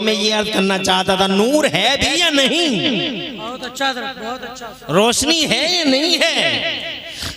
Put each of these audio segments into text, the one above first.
मैं ये अर्ज करना चाहता था, नूर है भी या नहीं? बहुत अच्छा सर, बहुत अच्छा। रोशनी है या नहीं है?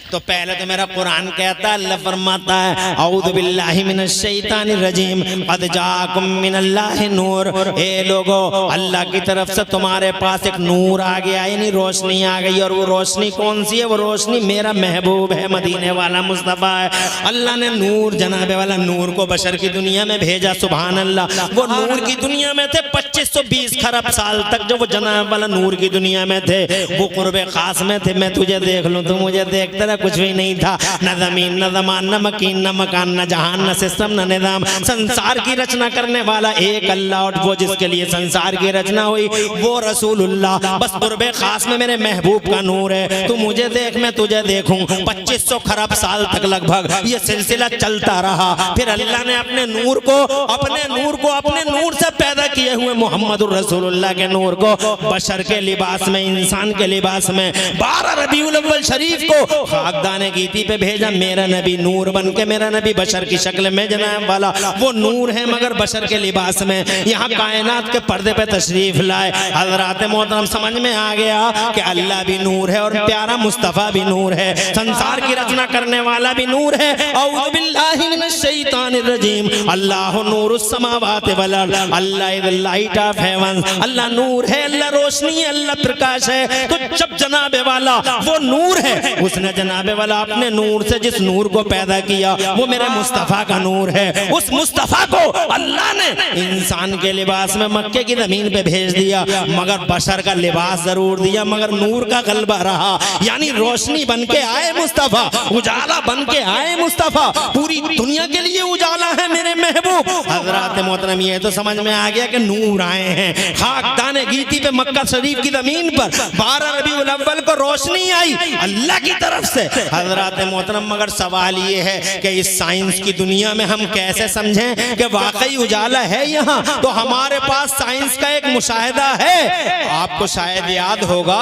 तो पहले तो मेरा कुरान कहता है, अल्लाह फरमाता है औज़ु बिल्लाहि मिनश शैतानिर रजीम क़द जाअकुम मिनल्लाहि नूर। ए लोगो, अल्लाह की तरफ से तुम्हारे पास एक नूर आ गया, यानी रोशनी आ गई। और वो रोशनी कौन सी है? वो रोशनी मेरा महबूब है, मदीने वाला मुस्तफ़ा है। अल्लाह ने नूर, जनाबे वाला नूर को बशर की दुनिया में भेजा। सुभान अल्लाह। वो नूर की दुनिया में थे 2520 खरब साल तक, जो वो जनाब वाला नूर की दुनिया में थे, वो कुर्बे खास में थे। मैं तुझे देख लूं, तू मुझे देखता रहा, कुछ भी नहीं था। न जमीन, न जमान, न मकीन, न मकान, न जहान, न सिस्टम, न निजाम। संसार की रचना करने वाला एक अल्लाह, और वो जिसके लिए संसार की रचना हुई वो रसूलुल्लाह। बस कुर्बे खास में मेरे महबूब का नूर है। तू मुझे देख, मैं तुझे देखूं। 2500 खरब साल तक लगभग ये सिलसिला चलता रहा। फिर अल्लाह ने अपने नूर को अपने नूर से पैदा किए हुए मोहम्मदुर रसूलुल्लाह के नूर को बशर के लिबास में, इंसान के लिबास में 12 रबीउल अव्वल शरीफ को खाकदाने गीती पे भेजा। मेरा नबी नूर बन के, मेरा नबी बशर की शक्ल में, जनाब वाला वो नूर है मगर बशर के लिबास में। यहाँ कायनात के पर्दे पे तशरीफ लाए। हज़रात मोहतरम, समझ में आ गया कि अल्लाह भी नूर है और प्यारा मुस्तफ़ा भी नूर है, संसार की रचना करने वाला भी नूर है। औज़ु बिल्लाहि मिनश शैतानिर रजीम। अल्लाहु नूरुस समावाति वल अर्द। Allah is the light of heaven. Allah नूर है, अल्लाह रोशनी है, अल्लाह प्रकाश है। तो जब जनाबे वाला वो नूर है, उसने जनाबे वाला अपने नूर से जिस नूर को पैदा किया वो मेरे मुस्तफ़ा का नूर है। उस मुस्तफ़ा को अल्लाह ने इंसान के लिबास में मक्के की जमीन पे भेज दिया, मगर बशर का लिबास जरूर दिया, मगर नूर का गलबा रहा। यानी रोशनी बन के आए मुस्तफ़ा, उजाला बन के आए मुस्तफ़ा, पूरी दुनिया के लिए उजाला है मेरे महबूब। हज़रात मोहतरम, ये तो समझ में आ गया कि नूर आए हैं। खाकदाने गीती पे मक्का शरीफ की जमीन पर 12 रबीउल अव्वल को रोशनी आई अल्लाह की तरफ से। हज़रात मोहतरम, मगर सवाल ये है कि इस साइंस की दुनिया में हम कैसे समझें कि वाकई उजाला है यहाँ? तो हमारे पास साइंस का एक मुशाहिदा है। आपको शायद याद होगा,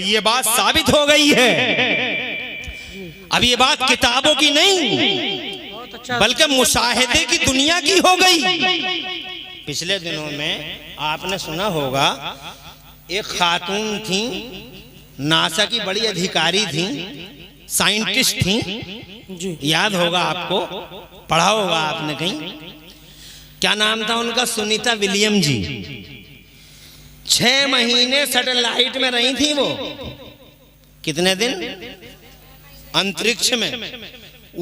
ये बात साबित हो गई है। अब ये बात किताबों की नहीं बल्कि मुशाहिदे की दुनिया की हो गई। पिछले दिनों में आपने सुना होगा, एक खातून थी, नासा की बड़ी अधिकारी थी, साइंटिस्ट थी, याद होगा आपको, पढ़ा होगा आपने कहीं। क्या नाम था उनका? सुनीता विलियम जी। 6 महीने सैटेलाइट में रही थी वो। कितने दिन? अंतरिक्ष में।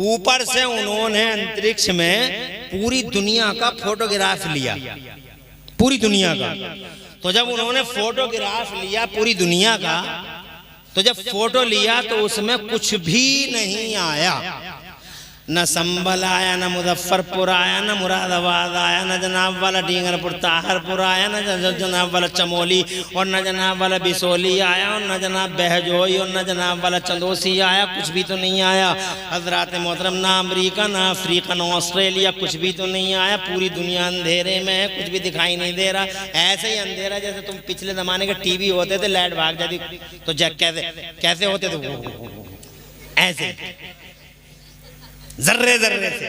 ऊपर से उन्होंने अंतरिक्ष में पूरी दुनिया का फोटोग्राफ लिया, पूरी दुनिया का। तो जब उन्होंने फोटोग्राफ लिया पूरी दुनिया का, तो जब फोटो लिया तो उसमें कुछ भी नहीं आया। न संभल आया, न मुजफ्फरपुर आया, न मुरादाबाद आया, न जनाब वाला डींगरपुर ताहरपुर आया, न जनाब वाला चमोली, और न जनाब वाला बिसोली आया, और न जनाब बहजोई, और न जनाब वाला चंदोसी आया। कुछ भी तो नहीं आया। हज़रात मोहतरम, ना अमरीका, ना अफ्रीका, ना ऑस्ट्रेलिया, कुछ भी तो नहीं आया। पूरी दुनिया अंधेरे में है, कुछ भी दिखाई नहीं दे रहा। ऐसे ही अंधेरा जैसे तुम पिछले ज़माने के टीवी होते थे, लाइट भाग जाती तो कैसे होते थे, ऐसे जर्रे जर्रे से।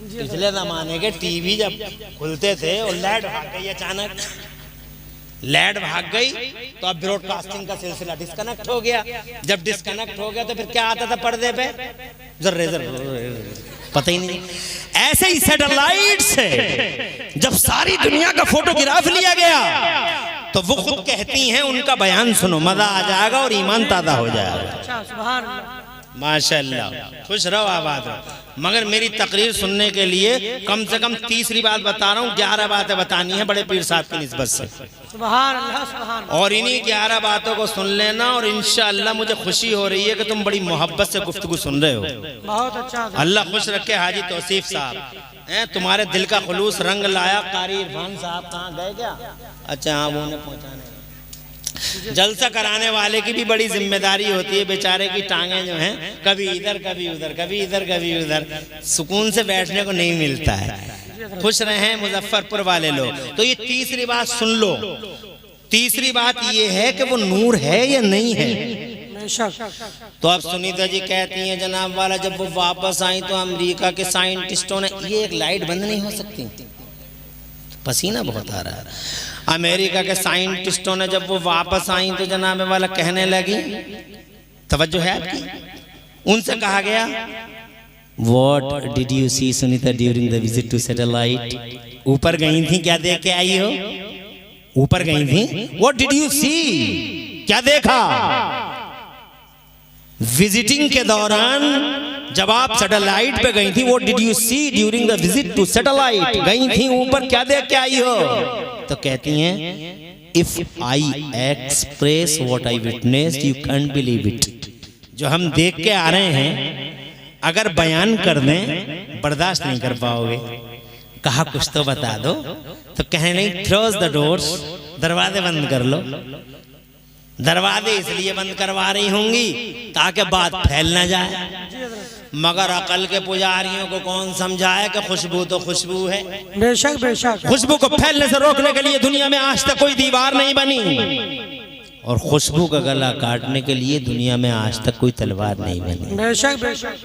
पिछले जमाने के टीवी जब खुलते थे और लाइट भाग गई, अचानक लाइट भाग गई तो अब ब्रॉडकास्टिंग का सिलसिला डिस्कनेक्ट हो गया। जब डिस्कनेक्ट हो गया तो फिर क्या आता था पर्दे पे? जर्रे जर्रे, पता ही नहीं। ऐसे ही सैटेलाइट से जब सारी दुनिया का फोटोग्राफ लिया गया तो वो खुद कहती हैं, उनका बयान सुनो, मजा आ जाएगा और ईमान ताज़ा हो जाएगा। माशाअल्लाह, खुश रहो, आबाद रहो। मगर मेरी तकरीर सुनने के लिए कम से कम तीसरी बात बता रहा हूँ, 11 बातें बतानी है बड़े पीर साहब की निस्बत से। सुभान अल्लाह, सुभान। और इन्हीं 11 बातों को सुन लेना, और इंशाअल्लाह मुझे खुशी हो रही है कि तुम बड़ी मोहब्बत से गुफ्तगू सुन रहे हो। बहुत अच्छा। अल्लाह खुश रखे। हाजी तौसीफ साहब, तुम्हारे दिल का खुलूस रंग लाया। कारी इरफान साहब कहाँ गए क्या? अच्छा हाँ, वो उन्हें पहुँचाने। जलसा कराने वाले की भी बड़ी जिम्मेदारी होती है। बेचारे की टांगे जो हैं कभी इधर कभी उधर, कभी इधर कभी उधर, सुकून से बैठने को नहीं मिलता है। खुश रहे मुजफ्फरपुर वाले लोग। तो ये तीसरी बात सुन लो। तीसरी बात ये है कि वो नूर है या नहीं है। तो अब सुनीता जी कहती हैं, जनाब वाला जब वो वापस आई तो अमेरिका के साइंटिस्टों ने, ये एक लाइट बंद नहीं हो सकती, पसीना बहुत आ रहा है। अमेरिका के साइंटिस्टों ने जब वो वापस आई तो जनाब वाला कहने लगी, तवज्जो है आपकी, उनसे कहा गया what did you see Sunita during the visit to satellite? ऊपर गई थी, क्या देख के आई हो? ऊपर गई थी, व्हाट डिड यू सी, क्या देखा? विजिटिंग के दौरान जब आप सैटेलाइट पे गई थी, what did you see during the visit to satellite? गई थी ऊपर, क्या देख के आई हो? तो कहती हैं if I express what I witnessed you can't believe it. जो हम देख के आ रहे हैं अगर बयान कर दें बर्दाश्त नहीं कर पाओगे। कहा कुछ तो बता दो, तो कहने नहीं, थ्रोज द डोर्स, दरवाजे बंद कर लो। दरवाजे इसलिए बंद करवा रही होंगी ताकि बात फैल ना जाए, मगर अकल के पुजारियों को कौन समझाए कि खुशबू तो खुशबू है। बेशक बेशक। खुशबू को फैलने से रोकने के लिए दुनिया में आज तक कोई दीवार नहीं बनी, और खुशबू का गला काटने के लिए दुनिया में आज तक कोई तलवार नहीं बनी। बेशक बेशक।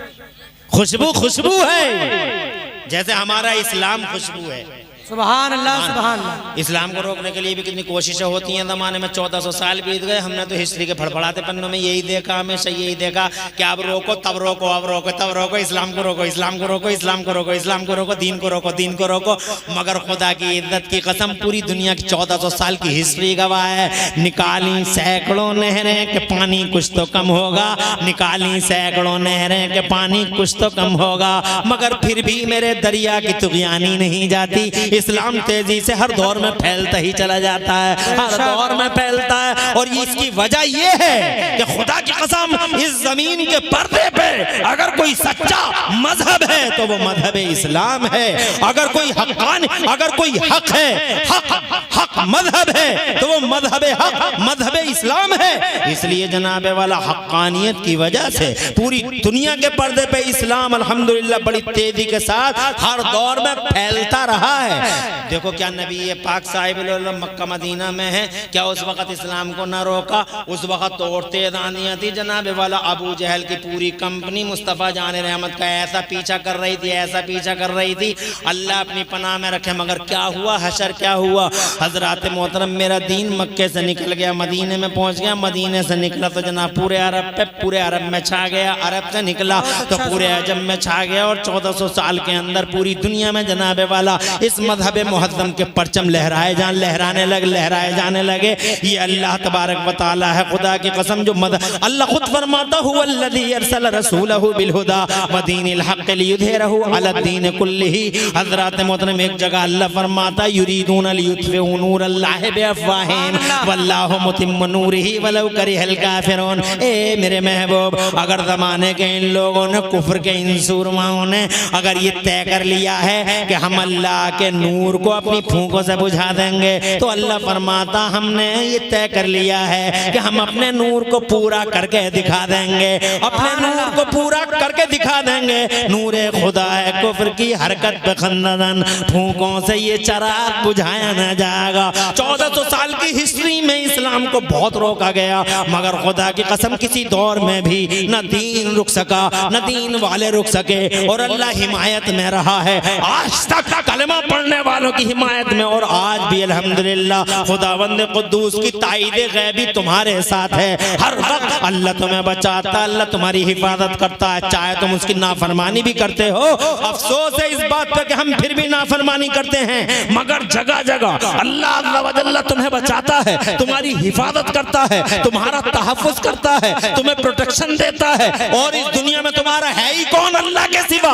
खुशबू खुशबू है, जैसे हमारा इस्लाम खुशबू है। सुभान अल्लाह सुभान अल्लाह। इस्लाम को रोकने के लिए भी कितनी कोशिशें होती हैं। ज़माने में 1400 साल बीत गए, हमने तो हिस्ट्री के फड़फड़ाते पन्नों में यही देखा, हमेशा यही देखा कि अब रोको तब रोको, अब रोको तब रोको, इस्लाम को रोको, इस्लाम को रोको, इस्लाम को रोको, इस्लाम को रोको, दीन को रोको, दीन को रोको। मगर खुदा की इज्जत की कसम, पूरी दुनिया की 1400 साल की हिस्ट्री गवाह है। निकाली सैकड़ों नहरें के पानी कुछ तो कम होगा, निकाली सैकड़ों नहरें के पानी कुछ तो कम होगा, मगर फिर भी मेरे दरिया की तुगयानी नहीं जाती। इस्लाम तेजी से हर दौर में फैलता ही चला जाता है, हर दौर में फैलता है। और इसकी वजह यह है कि खुदा की कसम, इस जमीन के पर्दे पे अगर कोई सच्चा मजहब है तो वो मजहब इस्लाम है। अगर कोई हक़ानी, अगर कोई हक है, हक मजहब है तो वो मजहब हक, मजहब इस्लाम है। इसलिए जनाबे वाला हक़ानियत की वजह से पूरी दुनिया के पर्दे पे इस्लाम अल्हम्दुलिल्लाह बड़ी तेजी के साथ हर दौर में फैलता रहा है। देखो क्या नबी पाक साहिब मक्का मदीना में है, क्या उस वक्त इस्लाम को ना रोका? उस वक्त तो औरतें दानियाँ थी जनाबे वाला, अबू जहल की पूरी कंपनी मुस्तफ़ा जान रहमत का ऐसा पीछा कर रही थी, ऐसा पीछा कर रही थी, अल्लाह अपनी पनाह में रखे। मगर क्या हुआ? हशर क्या हुआ? हजरात मोहतरम, मेरा दीन मक्के से निकल गया, मदीने में पहुंच गया, मदीने से निकला तो जनाब पूरे अरब पे, पूरे अरब में छा गया, अरब से निकला तो पूरे अजम में छा गया, और 1400 साल के अंदर पूरी दुनिया में जनाबे वाला इस मजहब मुहद्दम के परचम लहराए लहराए जाने लगे। ये अल्लाह तबारक व तआला है, खुदा की कसम। जो अल्लाह खुद फरमाता हुआ अल्लज़ी अरसल रसूलहु बिल हुदा व दीनिल हक़ लियुज़हिरहु अला दीन कुल्लिही। हज़रात मोहतरम, एक जगह अल्लाह फरमाता युरीदूना लियुत्फ़िउ नूरल्लाहि बिअफ़वाहिहिम वल्लाहु मुतिम्मु नूरिही वलौ करिहल काफ़िरून। ए मेरे महबूब, अगर ज़माने के इन लोगों ने, कुफ्र के इन सूरमाओं ने अगर ये तय कर लिया है कि हम अल्लाह के नूर को अपनी फूंकों से बुझा देंगे, तो अल्लाह फरमाता हमने ये तय कर लिया है कि हम अपने नूर को पूरा करके दिखा देंगे, अपने नूर को पूरा करके दिखा देंगे। नूरे खुदा है, कुफ्र की हरकत पे खंदन, फूंकों से ये चराग बुझाया न जाएगा। 1400 साल की हिस्ट्री में इस्लाम को बहुत रोका गया, मगर खुदा की कसम किसी दौर में भी न दीन रुक सका, न दीन वाले रुक सके, और अल्लाह हिमायत में रहा है। आज तक कलमा पढ़ने वालों की हिमायत में, और आज भी अल्हम्दुलिल्लाह खुदावंद कुद्दूस की ताईद गैबी तुम्हारे साथ है। हर वक्त अल्लाह तुम्हें बचाता, अल्लाह तुम्हारी हिफाजत करता है, चाहे तुम उसकी नाफरमानी भी करते हो। अफसोस है इस बात पर कि हम फिर भी नाफरमानी करते हैं, मगर जगह जगह अल्लाह अज़्ज़ा व जल्ला तुम्हें बचाता है, तुम्हारी हिफाजत करता है, तुम्हारा तहफ़्फ़ुज़ करता है, तुम्हें प्रोटेक्शन देता है। और इस दुनिया में तुम्हारा है ही कौन अल्लाह के सिवा?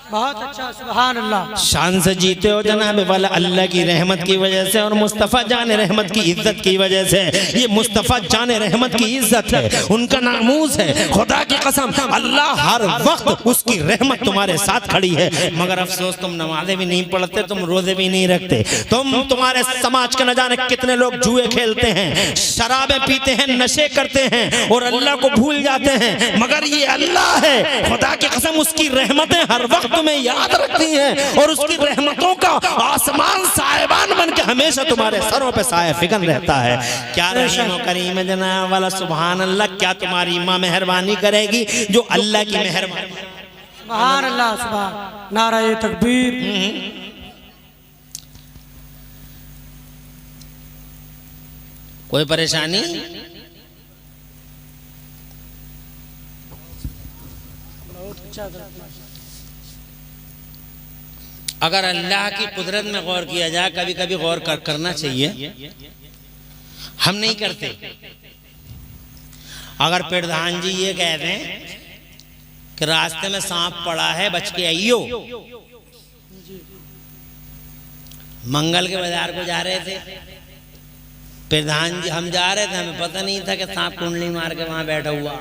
बहुत अच्छा, सुभान अल्लाह। शान से जीते हो जनाब वाला अल्लाह की रहमत की वजह से, और मुस्तफ़ा जान रहमत की इज्जत की वजह से। ये मुस्तफ़ा जान रहमत की इज्जत है, उनका नामूस है। खुदा की कसम, अल्लाह हर वक्त उसकी रहमत तुम्हारे साथ खड़ी है। मगर अफसोस, तुम नमाज़ें भी नहीं पढ़ते, तुम रोजे भी नहीं रखते, तुम्हारे समाज के न जाने कितने लोग जुए खेलते हैं, शराबें पीते हैं, नशे करते हैं, और अल्लाह को भूल जाते हैं। मगर ये अल्लाह है, खुदा की कसम, उसकी रहमतें हर वक्त तुम्हें याद रखती हैं, और उसकी रहमतों का आसमान साहिबान बन के हमेशा तुम्हारे सरों पे साया फिकन रहता है। क्या रहीम और करीम है जनाब वाला, सुभान अल्लाह। क्या तुम्हारी माँ मेहरबानी करेगी जो अल्लाह की मेहरबानी। सुभान अल्लाह, सुभान, नारा तकबीर। कोई परेशानी? अगर अल्लाह की कुदरत में गौर किया जाए, कभी कभी गौर करना चाहिए, हम नहीं करते। अगर प्रधान जी ये कह रहे हैं कि रास्ते में सांप पड़ा है, बच के आइयो। मंगल के बाजार को जा रहे थे प्रधान जी, हम जा रहे थे, हमें पता नहीं था कि सांप कुंडली मार के वहां बैठा हुआ।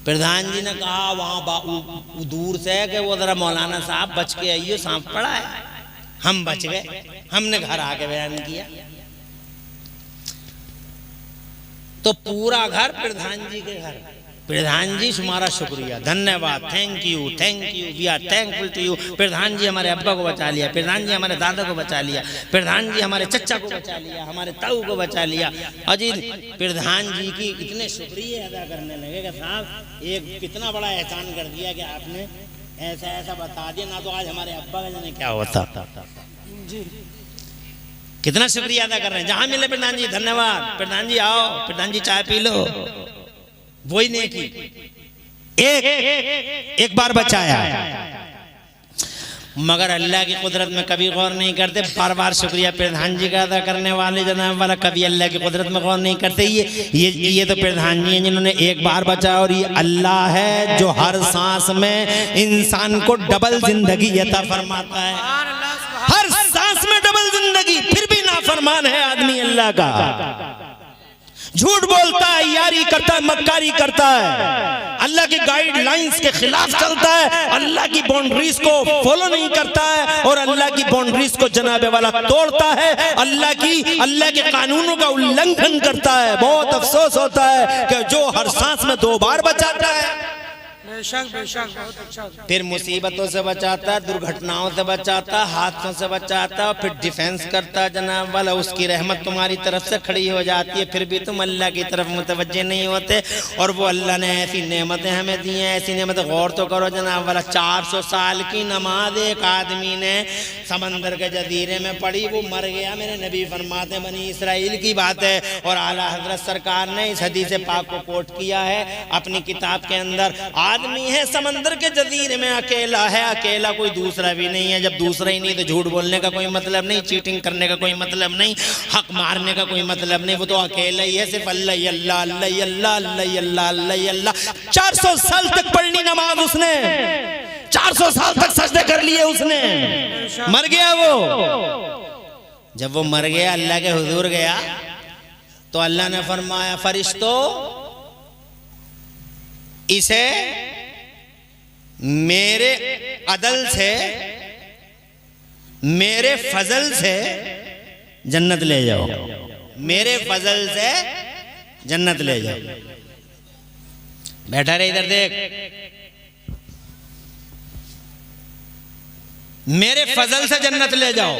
प्रधान जी ने कहा वहां दूर से कि वो जरा मौलाना साहब बच के आइयो, सांप पड़ा है। हम बच गए, हमने घर आके बयान किया तो पूरा घर प्रधान जी के घर। प्रधान जी तुम्हारा शुक्रिया, धन्यवाद, thank you, we are thankful to you. प्रधान जी हमारे अब्बा को बचा लिया, प्रधान जी हमारे दादा को बचा लिया, प्रधान जी हमारे चचा को बचा लिया, हमारे ताऊ को बचा लिया। अजी प्रधान जी की इतने शुक्रिया अदा करने लगे कि साहब एक इतना बड़ा एहसान कर दिया कि आपने ऐसा ऐसा बता दिया, ना तो आज हमारे अब्बा का जाने क्या होता। कितना शुक्रिया अदा कर रहे हैं। जहां मिले प्रधान जी धन्यवाद, प्रधान जी आओ, प्रधान जी चाय पी लो, वही नेकी। एक बार बचाया, मगर अल्लाह की कुदरत में कभी गौर नहीं करते। बार बार शुक्रिया प्रधान जी का अदा करने वाले जनाब वाला कभी अल्लाह की कुदरत में गौर नहीं करते। ये तो प्रधान जी हैं जिन्होंने एक बार बचाया, और ये अल्लाह है जो हर सांस में इंसान को डबल जिंदगी अता फरमाता है। हर सांस में डबल जिंदगी, फिर भी नाफरमान है आदमी अल्लाह का। झूठ बोलता है, यारी करता है, मक्कारी करता है, अल्लाह की गाइडलाइंस के खिलाफ चलता है, अल्लाह की बाउंड्रीज को फॉलो नहीं करता है और अल्लाह की बाउंड्रीज को जनाबे वाला तोड़ता है, अल्लाह के कानूनों का उल्लंघन करता है। बहुत अफसोस होता है कि जो हर सांस में 2 बार बचाता है, बेशक बेशक, बहुत अच्छा। फिर मुसीबतों से बचाता है, दुर्घटनाओं से बचाता, हादसों से बचाता, फिर डिफेंस करता जनाब वाला। उसकी रहमत तुम्हारी तरफ से खड़ी हो जाती है, फिर भी तुम अल्लाह की तरफ मुतवज्जे नहीं होते। और वो अल्लाह ने ऐसी नेमतें हमें दी हैं, ऐसी नेमतें, गौर तो करो जनाब वाला। 400 साल की नमाज एक आदमी ने समंदर के जजीरे में पढ़ी, वो मर गया। मेरे नबी फरमाते, बनी इसराइल की बात है, और आला हजरत सरकार ने इस हदीस पाक को कोट किया है अपनी किताब के अंदर। आदमी है समंदर के जजीरे में, अकेला है, अकेला, कोई दूसरा भी नहीं है। जब दूसरा ही नहीं तो झूठ बोलने का कोई मतलब नहीं, चीटिंग करने का कोई मतलब नहीं, हक मारने का कोई मतलब नहीं। वो तो अकेला ही है, सिर्फ अल्लाह अल्लाह अल्लाह अल्लाह अल्लाह अल्लाह अल्लाह अल्लाह। 400 साल तक पढ़नी नमाज उसने, 400 साल तक सजदे कर लिए उसने, मर गया वो। जब वो मर गया, अल्लाह के हुजूर गया, तो अल्लाह ने फरमाया, फरिश्तों इसे मेरे अदल से, मेरे फजल से जन्नत ले जाओ, मेरे फजल से जन्नत ले जाओ। बैठा रहे, इधर देख, मेरे फजल से जन्नत ले जाओ।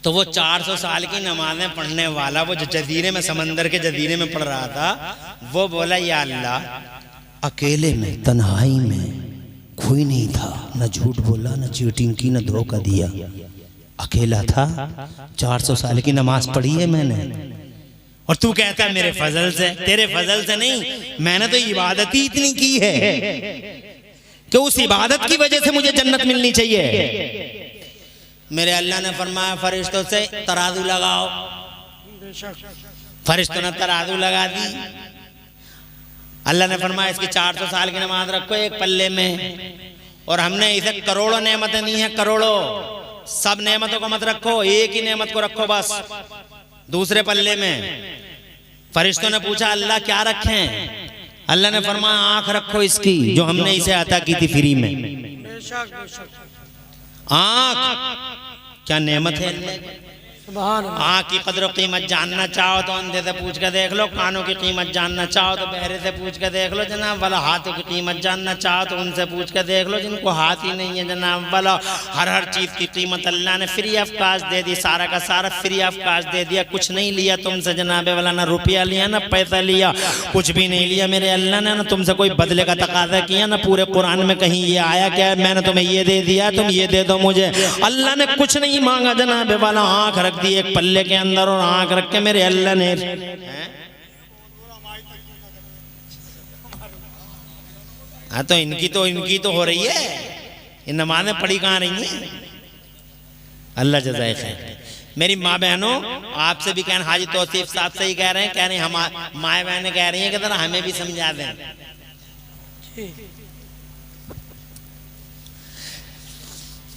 तो वो 400 साल की नमाजें पढ़ने वाला, वो जो जजीरे में, समंदर के जजीरे में पढ़ रहा था, वो बोला, या अल्लाह, अकेले में, तन्हाई में, कोई नहीं था, न झूठ बोला, न चीटिंग की, न धोखा दिया, अकेला था, 400 साल की नमाज पढ़ी है मैंने, और तू कहता है मेरे फजल से। तेरे फजल से नहीं, मैंने तो इबादत ही इतनी की है कि उस इबादत की वजह से मुझे जन्नत मिलनी चाहिए। मेरे अल्लाह ने फरमाया, फरिश्तों से तराजू लगाओ। फरिश्तों ने तराजू लगा दी। अल्लाह ने फरमाया, इसकी 400 साल की नमाज रखो एक पल्ले में, और हमने इसे करोड़ों नेमतें दी हैं, करोड़ों। सब नेमतों को मत रखो, एक ही नेमत को रखो बस दूसरे पल्ले में। फरिश्तों ने पूछा, अल्लाह क्या रखें? अल्लाह ने फरमाया, आंख रखो इसकी, जो हमने इसे अता की थी फ्री में। आंख क्या नेमत है अल्लाह। आँख की कदर कीमत जानना चाहो तो अंधे से पूछ कर देख लो, कानों की कीमत जानना चाहो तो बहरे से पूछ कर देख लो जनाब वाला, हाथों की कीमत जानना चाहो तो उनसे पूछ कर देख लो जिनको हाथ ही नहीं है जनाब वाला। हर चीज़ की कीमत अल्लाह ने फ्री ऑफ कास्ट दे दी, सारा का सारा फ्री ऑफ कास्ट दे दिया। कुछ नहीं लिया तुमसे जनाब वाला, ना रुपया लिया ना पैसा लिया, कुछ भी नहीं लिया मेरे अल्लाह ने। ना तुमसे कोई बदले का तकाजा किया, ना पूरे कुरान में कहीं ये आया क्या मैंने तुम्हें ये दे दिया, तुम ये दे दो मुझे। अल्लाह ने कुछ नहीं मांगा जनाब वाला। आँख रख रख दी एक पल्ले के अंदर और आंख रख के मेरे अल्लाह ने। हाँ तो इनकी तो हो रही है, ये नमाजें पढ़ी कहाँ रही हैं। अल्लाह जज़ाए खैर। मेरी माँ बहनों, आपसे भी कहना, हाजी तौसीफ साहब सही कह रहे हैं, कह रहे हैं हम माए बहनें कह रही हैं कि जरा हमें भी समझा दें।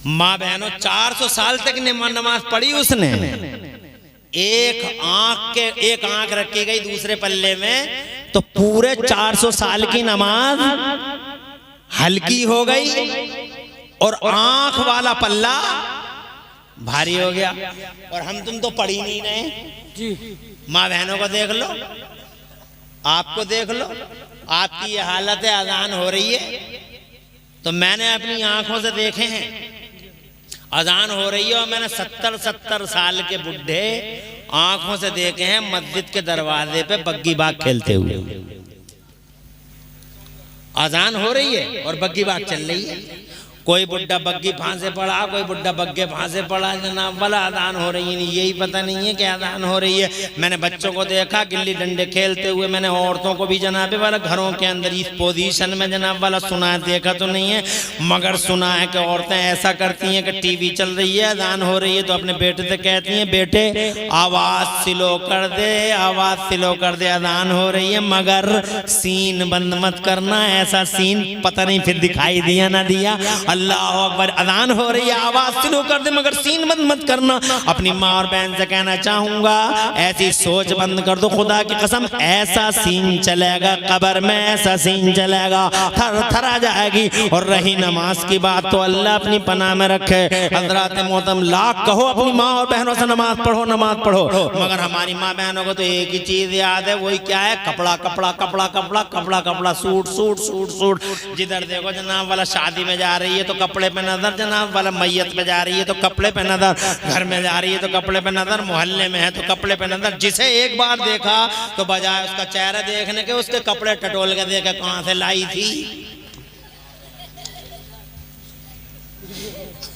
माँ बहनों, 400 साल तक नमाज पढ़ी उसने। एक आंख रखी गई दूसरे पल्ले में, तो पूरे 400 साल की नमाज हल्की हो गई और आंख वाला पल्ला भारी हो गया। और हम तुम तो पढ़ ही नहीं रहे जी। माँ बहनों को देख लो, आपको देख लो, आपकी ये हालत है, अजान हो रही है तो मैंने अपनी आंखों से देखे हैं, अजान हो रही है और मैंने 70 साल के बुढ़े आंखों से देखे हैं मस्जिद के दरवाजे पे बग्गी बाग खेलते हुए। अजान हो रही है और बग्गी बाग चल रही है। कोई बुड्ढा बग्गी फांसे पड़ा, कोई बुड्ढा बग्गे फांसे पड़ा, जनाब वाला अजान हो रही है। यही पता नहीं है कि अजान हो रही है। मैंने बच्चों को देखा गिल्ली डंडे खेलते हुए, मैंने औरतों को भी जनाब वाला घरों के अंदर इस पोजीशन में जनाब वाला सुना है, देखा तो नहीं है मगर सुना है कि औरतें ऐसा करती हैं कि टीवी चल रही है, अजान हो रही है तो अपने बेटे से कहती हैं, बेटे आवाज स्लो कर दे, आवाज स्लो कर दे, अजान हो रही है मगर सीन बंद मत करना। ऐसा सीन पता नहीं फिर दिखाई दिया ना दिया। अल्लाह अकबर, अजान हो रही है, आवाज स्लो कर दे मगर सीन बंद मत करना। अपनी माँ और बहन से कहना चाहूंगा, ऐसी सोच बंद कर दो। खुदा की कसम ऐसा सीन चलेगा कब्र में, ऐसा सीन चलेगा थर थर आ जाएगी। और रही नमाज की बात तो अल्लाह अपनी पनाह में रखे। हजरात मोहतरम, लाख कहो अपनी माँ और बहनों से नमाज पढ़ो, नमाज पढ़ो, मगर हमारी माँ बहनों को तो एक ही चीज याद है, वही क्या है, कपड़ा कपड़ा कपड़ा कपड़ा कपड़ा कपड़ा, सूट सूट सूट सूट। जिधर देखो जनाब वाला शादी में जा रही है तो कपड़े पे नजर, जनाब वाला मैयत पे जा रही है तो कपड़े पे नजर, घर में जा रही है तो कपड़े पे नजर, मोहल्ले में है तो कपड़े पे नजर। जिसे एक बार देखा तो बजाय उसका चेहरा देखने के उसके कपड़े टटोल के देखे कहां से लाई थी।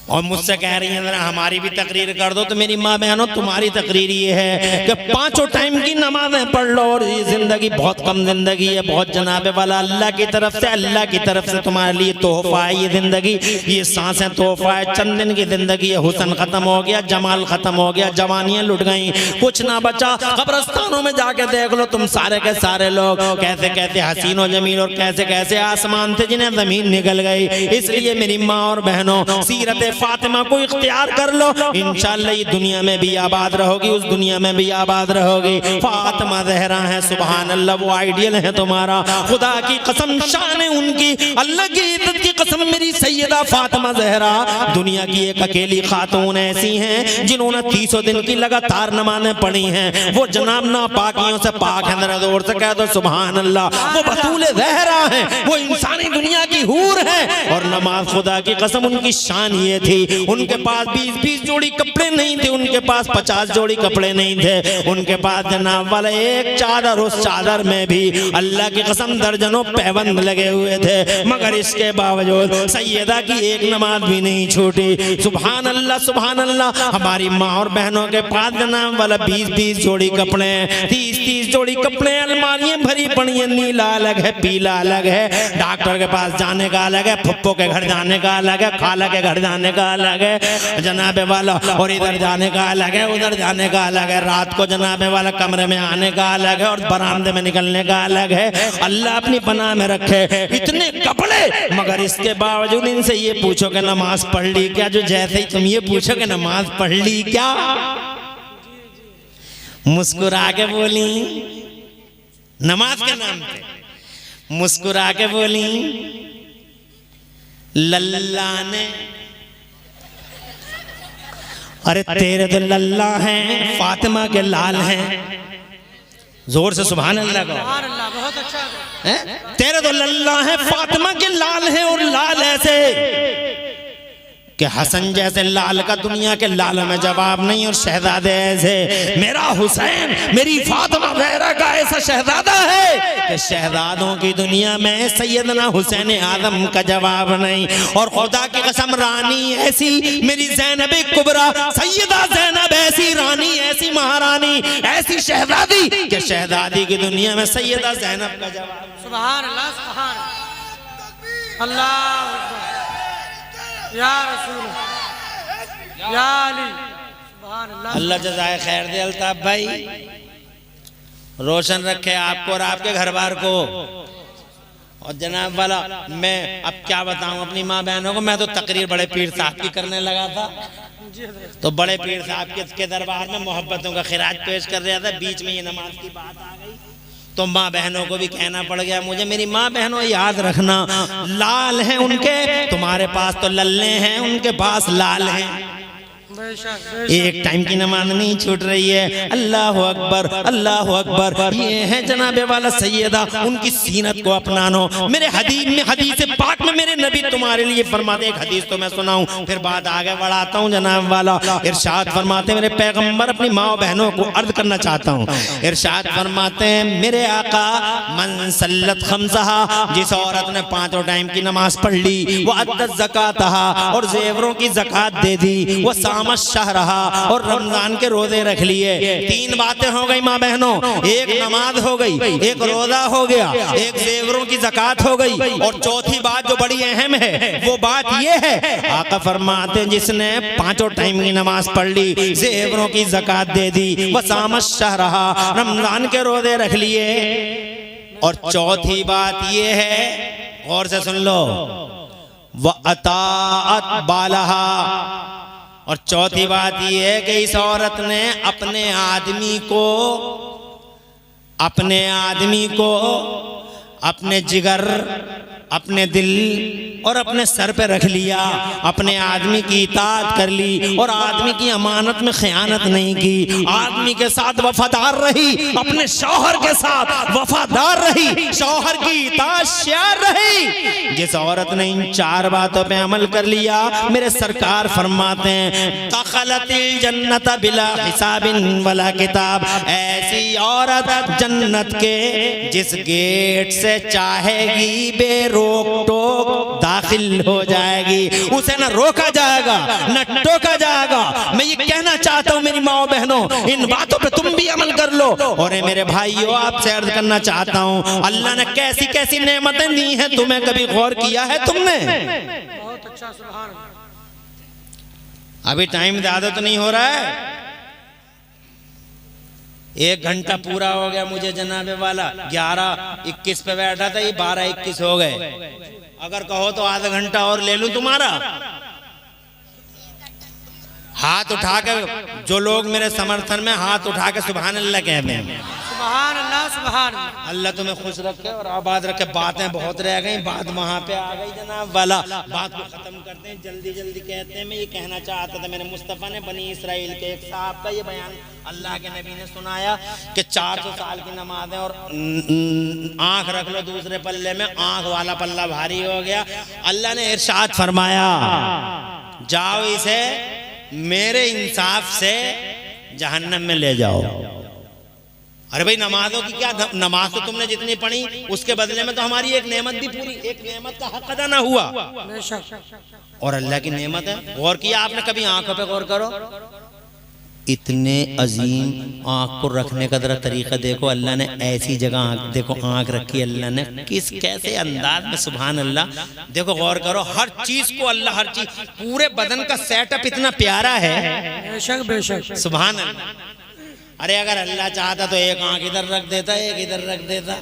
और मुझसे कह रही हैं हमारी भी तकरीर कर दो। तो मेरी माँ बहनों, तुम्हारी तकरीर ये है कि 5 टाइम की नमाजें पढ़ लो। और ये जिंदगी बहुत कम जिंदगी है, बहुत जनाबे वाला अल्लाह की तरफ से, अल्लाह की तरफ से तुम्हारे लिए तोहफा है ये जिंदगी, ये सांसें तोहफा है। चंद दिन की जिंदगी है, हुस्न खत्म हो गया, जमाल खत्म हो गया, जवानियां लुट गई, कुछ ना बचा। कब्रस्तानों में जाके देख लो तुम सारे के सारे लोग कैसे कैसे हसीन और जमील और कैसे कैसे आसमान थे जिन्हें जमीन निकल गई। इसलिए मेरी माँ और बहनों, सीरत फातिमा को इख्तियार कर लो, इंशाअल्लाह ये दुनिया में भी आबाद रहोगी, उस दुनिया में भी आबाद रहोगी। फातिमा ज़हरा है, सुभान अल्लाह, वो आइडियल है तुम्हारा। खुदा की कसम, शान है उनकी, अल्लाह की इज्जत की कसम, मेरी सैयदा फातिमा ज़हरा दुनिया की एक अकेली खातून ऐसी हैं जिन्होंने 30 दिन की लगातार नमाज़ें पढ़ी हैं। वो जनाब नापाकियों से पाक है, जरा जोर से कह दो सुभान अल्लाह। वो बतूल ज़हरा है, वो इंसानी दुनिया की हूर है। और नमाज, खुदा की कसम, उनकी शान ये थी, उनके पास 20-20 जोड़ी कपड़े नहीं थे, उनके पास 50 जोड़ी कपड़े नहीं थे, उनके पास जनाब वाला एक चादर, उस चादर में भी अल्लाह की कसम दर्जनों पैबंद लगे हुए थे, मगर इसके बावजूद सैयदा की एक नमाज भी नहीं छूटी। सुभान अल्लाह, सुभान अल्लाह। हमारी माँ और बहनों के पास जनाब वाला 20-20 जोड़ी कपड़े, 30-30 जोड़ी कपड़े, अलमारियां भरी पड़ी हैं। नीला अलग है, पीला अलग है, डॉक्टर के पास जाने का अलग है, फुप्पो के घर जाने का अलग है, खाला के घर जाने का अलग है जनाबे वाला, और इधर जाने का अलग है, उधर जाने का अलग है, रात को जनाबे वाला कमरे में आने का अलग है और बरामदे में निकलने का अलग है। अल्लाह अपनी पनाह में रखे इतने कपड़े, मगर इसके बावजूद इनसे ये पूछो कि नमाज पढ़ ली क्या, जो जैसे ही तुम ये पूछो कि नमाज पढ़ ली क्या, मुस्कुरा के बोली नमाज के नाम पे, मुस्कुरा के बोली लल्ला ने, अरे तेरे तो लल्ला हैं, फातिमा के लाल हैं। जोर से सुभान अल्लाह को। बहुत अच्छा है। तेरे तो लल्ला हैं, फातिमा के लाल हैं, और लाल ऐसे कि हसन जैसे लाल का दुनिया के लाल में जवाब नहीं, और शहजादे ऐसे मेरा हुसैन मेरी फातिमा ज़हरा का ऐसा शहजादा है कि शहजादों की दुनिया में सैयदना हुसैन आजम का जवाब नहीं। और खुदा की कसम रानी ऐसी मेरी ज़ैनब कुबरा सैयदा ज़ैनब ऐसी रानी ऐसी महारानी ऐसी शहजादी कि शहजादी की दुनिया में सैयदा ज़ैनब का जवाब। सुभान अल्लाह, सुभान अल्लाह, या रसूल या अली, सुभान अल्लाह। अल्लाह जज़ाए खैर दे अल्ताफ भाई, रोशन रखे आपको और आपके घर बार को। और जनाब वाला मैं अब क्या बताऊं अपनी माँ बहनों को, मैं तो तकरीर बड़े पीर साहब की करने लगा था, तो बड़े पीर साहब के दरबार में मोहब्बतों का खिराज पेश कर रहा था, बीच में ये नमाज की बात आ गई तो माँ बहनों को भी कहना पड़ गया मुझे। मेरी माँ बहनों याद रखना, लाल हैं उनके, तुम्हारे पास तो लल्ले हैं, उनके पास लाल हैं। एक टाइम की नमाज नहीं छूट रही है। अल्लाह अकबर, अल्लाह अकबर। ये है जनाबे वाला सैयदा, उनकी सीनत को अपनानो। मेरे हदीस पाक में मेरे नबी तुम्हारे लिए फरमाते, एक हदीस तो मैं सुनाऊं फिर बात आगे बढ़ाता हूं। जनाब वाला इरशाद फरमाते, मेरे पैगंबर अपनी माँ बहनों को अर्ज करना चाहता हूं। इरशाद फरमाते हैं मेरे आका, मन सल्लत खमसहा, जिस औरत ने 5 टाइम की नमाज पढ़ ली, वो अद्दत ज़कातहा, और जेवरों की ज़कात दे दी, वो शाह रहा, और रमजान के रोजे रख लिए। 3 बातें हो गई माँ बहनों, एक नमाज हो गई, एक रोजा हो गया, एक जेवरों की ज़कात हो गई, और चौथी बात जो बड़ी अहम है वो बात ये है, आका फरमाते हैं जिसने 5 टाइम की नमाज पढ़ ली, जेवरों की ज़कात दे दी, वसामत शाह रहा, रमजान के रोजे रख लिए, और चौथी बात ये है, गौर से सुन लो, व अताअत बालहा, और चौथी बात यह है कि इस औरत ने अपने आदमी को अपने जिगर, अपने दिल और अपने सर पे रख लिया, अपने आदमी की इताअत कर ली, और आदमी की अमानत में खयानत नहीं की, आदमी के साथ वफादार रही, अपने शौहर के साथ वफादार रही, शौहर की इताअत शार रही। जिस औरत ने इन 4 बातों पे अमल कर लिया, मेरे सरकार फरमाते हैं दखलतिल जन्नत बिला हिसाबिन वला किताब, ऐसी औरत जन्नत के जिस गेट से चाहेगी बेरोक टोक दाखिल हो जाएगी, उसे न रोका जाएगा न टोका जाएगा। मैं ये कहना चाहता हूँ मेरी माओ बहनों, इन बातों पे तुम भी अमल कर लो। और मेरे भाइयों, आपसे अर्ज करना चाहता हूँ, अल्लाह ने कैसी कैसी नेमतें दी हैं, तुम्हें कभी गौर किया है तुमने? बहुत अच्छा, सुभान। अभी टाइम ज्यादा तो नहीं हो रहा है, 1 घंटा पूरा हो गया मुझे जनाबे वाला, 11:21 पे बैठा था, ये 12:21 हो गए। अगर कहो तो आधा घंटा और ले लूं तुम्हारा। हाथ उठा कर जो लोग मेरे समर्थन में, हाथ उठा के सुभान अल्लाह कह दें। सुभान अल्लाह, सुभान अल्लाह तुम्हें खुश रखे और आबाद रखे। बातें बहुत रह गई, बात वहां पे आ गई जनाब वाला, बात को खत्म करते हैं, जल्दी जल्दी कहते हैं। मैं ये कहना चाहता था, मेरे मुस्तफ़ा ने बनी इसराइल के एक साहब का ये बयान अल्लाह के नबी ने सुनाया कि 400 साल की नमाज है, और आंख रख लो दूसरे पल्ले में, आंख वाला पल्ला भारी हो गया। अल्लाह ने इरशाद फरमाया, जाओ इसे मेरे इंसाफ से जहन्नम में ले जाओ। अरे भाई, नमाजों की क्या, नमाज तो तुमने जितनी पढ़ी उसके बदले में तो हमारी एक नेमत भी पूरी, एक नेमत का हक अदा ना हुआ, और अल्लाह की नेमत है। गौर किया आपने कभी? आंखों पे गौर करो, इतने अजीम आंख को रखने का जरा तरीका देखो। अल्लाह ने ऐसी जगह आंख, देखो आंख रखी अल्लाह ने, किस कैसे अंदाज में, सुभान अल्लाह। देखो गौर करो, हर चीज को अल्लाह, हर चीज, पूरे बदन का सेटअप इतना प्यारा है, बेशक बेशक, सुभान अल्लाह। अरे अगर अल्लाह चाहता तो एक आंख इधर रख देता, एक इधर रख देता,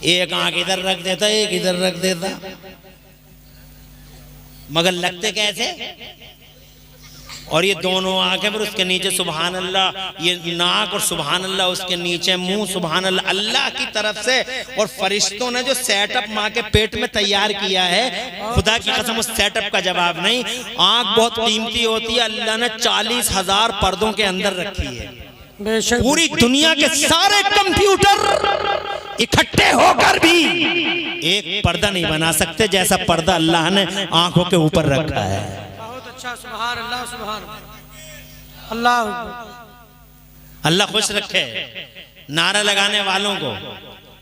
एक आंख इधर रख देता, एक इधर रख देता, मगर लगते कैसे? और ये दोनों आंखें पर उसके नीचे सुभान अल्लाह, ये नाक और सुभान अल्लाह, उसके नीचे मुंह सुभान अल्लाह, अल्लाह की तरफ से। और फरिश्तों ने जो सेटअप माँ के पेट में तैयार किया है, खुदा की कसम उस सेटअप का जवाब नहीं। आंख बहुत कीमती होती है, अल्लाह ने 40,000 पर्दों के अंदर रखी है। पूरी दुनिया के सारे कंप्यूटर इकट्ठे होकर भी एक पर्दा नहीं बना सकते जैसा पर्दा अल्लाह ने आंखों के ऊपर रखा है। बहुत अच्छा, सुभान अल्लाह, सुभान अल्लाह। अल्लाह खुश रखे नारा लगाने वालों को।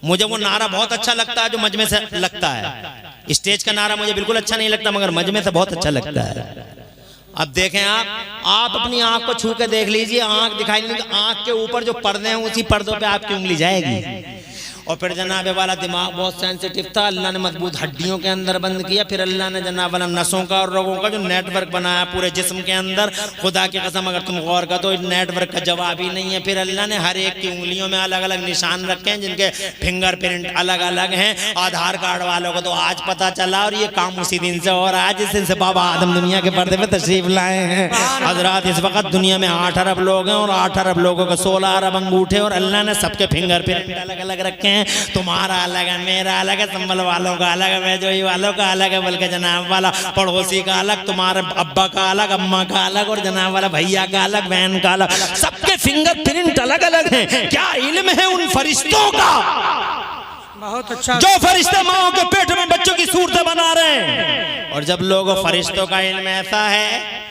मुझे वो नारा बहुत अच्छा लगता है जो मजमे से लगता है। स्टेज का नारा मुझे बिल्कुल अच्छा नहीं लगता, मगर मजमे से बहुत अच्छा लगता है। अब देखें आप अपनी आंख को छू के देख लीजिए, आंख दिखाई नहीं, आंख के ऊपर जो पर्दे हैं उसी पर्दों पे आपकी उंगली जाएगी। और फिर जनाब वाला दिमाग बहुत सेंसिटिव था, अल्लाह ने मजबूत हड्डियों के अंदर बंद किया। फिर अल्लाह ने जनाब वाला नसों का और रोगों का जो नेटवर्क बनाया पूरे जिस्म के अंदर, खुदा की कसम अगर तुम गौर कर तो इस नेटवर्क का जवाब ही नहीं है। फिर अल्लाह ने हर एक की उंगलियों में अलग अलग निशान रखे हैं जिनके फिंगरप्रिंट अलग अलग हैं। आधार कार्ड वालों को तो आज पता चला और ये काम उसी दिन से हो रहा है जिस दिन से बाबा आदम दुनिया के पर्दे पे तशरीफ लाए हैं। हजरात इस वक्त दुनिया में 8 अरब लोग हैं और 8 अरब लोगों के 16 अरब अंगूठे और अल्लाह ने सबके फिंगरप्रिंट अलग अलग रखे हैं। तुम्हारा अलग है, मेरा अलग है, संभल वालों का अलग है, मैजोई वालों का अलग है, बल्कि जनाब वाला पड़ोसी का अलग, तुम्हारे अब्बा का अलग, अम्मा का अलग, और जनाब वाला भैया का अलग, बहन का अलग, सबके फिंगरप्रिंट अलग अलग हैं। क्या इल्म है उन फरिश्तों का बहुत अच्छा, जो फरिश्ते माओ के पेट में बच्चों की सूरतें बना रहे हैं। और जब लोगों फरिश्तों का इल्म ऐसा है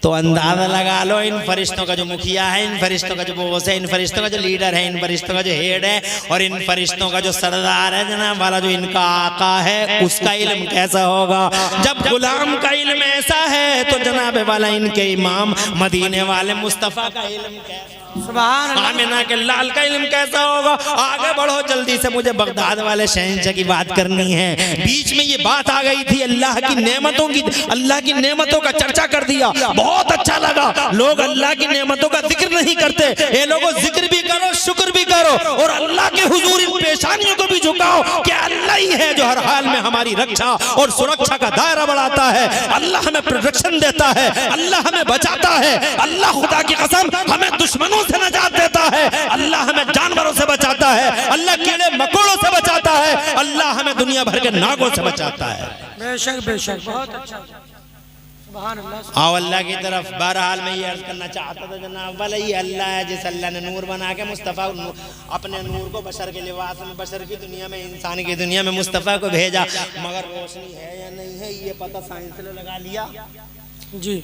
तो अंदाजा लगा लो इन फरिश्तों का जो मुखिया है, इन फरिश्तों का जो बॉस है, इन फरिश्तों का जो लीडर है, इन फरिश्तों का जो हेड है और इन फरिश्तों का जो सरदार है जनाब वाला जो इनका आका है, उसका इल्म कैसा होगा। जब गुलाम का इल्म ऐसा है तो जनाब वाला इनके इमाम मदीने वाले मुस्तफ़ा का इल्म कैसा, सुभान अल्लाह, आमिना के लाल का इल्म कैसा होगा। आगे बढ़ो जल्दी से, मुझे बगदाद वाले शहंशाह की बात करनी है। बीच में ये बात आ गई थी अल्लाह की नेमतों की, अल्लाह की नेमतों का चर्चा कर दिया, बहुत अच्छा लगा। लोग अल्लाह की नेमतों का जिक्र नहीं करते। ये लोगों जिक्र भी करो, शुक्र भी करो और अल्लाह के हुजूर इन पेशानियों को भी झुकाओ कि अल्लाह ही है जो हर हाल में हमारी रक्षा और सुरक्षा का दायरा बढ़ाता है। अल्लाह हमें प्रोटेक्शन देता है, अल्लाह हमें बचाता है, अल्लाह खुदा की कसम हमें दुश्मनों से नजात देता है, अल्लाह हमें जानवरों से बचाता है, अल्लाह कीड़े मकोड़ों से बचाता है, अल्लाह हमें दुनिया भर के नागों से बचाता है। बेशक बेशक, बहुत अच्छा, सुभान अल्लाह। आओ अल्लाह की तरफ। बहरहाल मैं ये अर्ज करना चाहता था जनाब वाला, ये अल्लाह है जिस अल्लाह ने नूर बना के मुस्तफ़ा अपने नूर को बशर के लिबास में, बशर की दुनिया में, इंसान की दुनिया में मुस्तफ़ा को भेजा, मगर रोशनी है या नहीं है ये पता साइंस ने लगा लिया जी।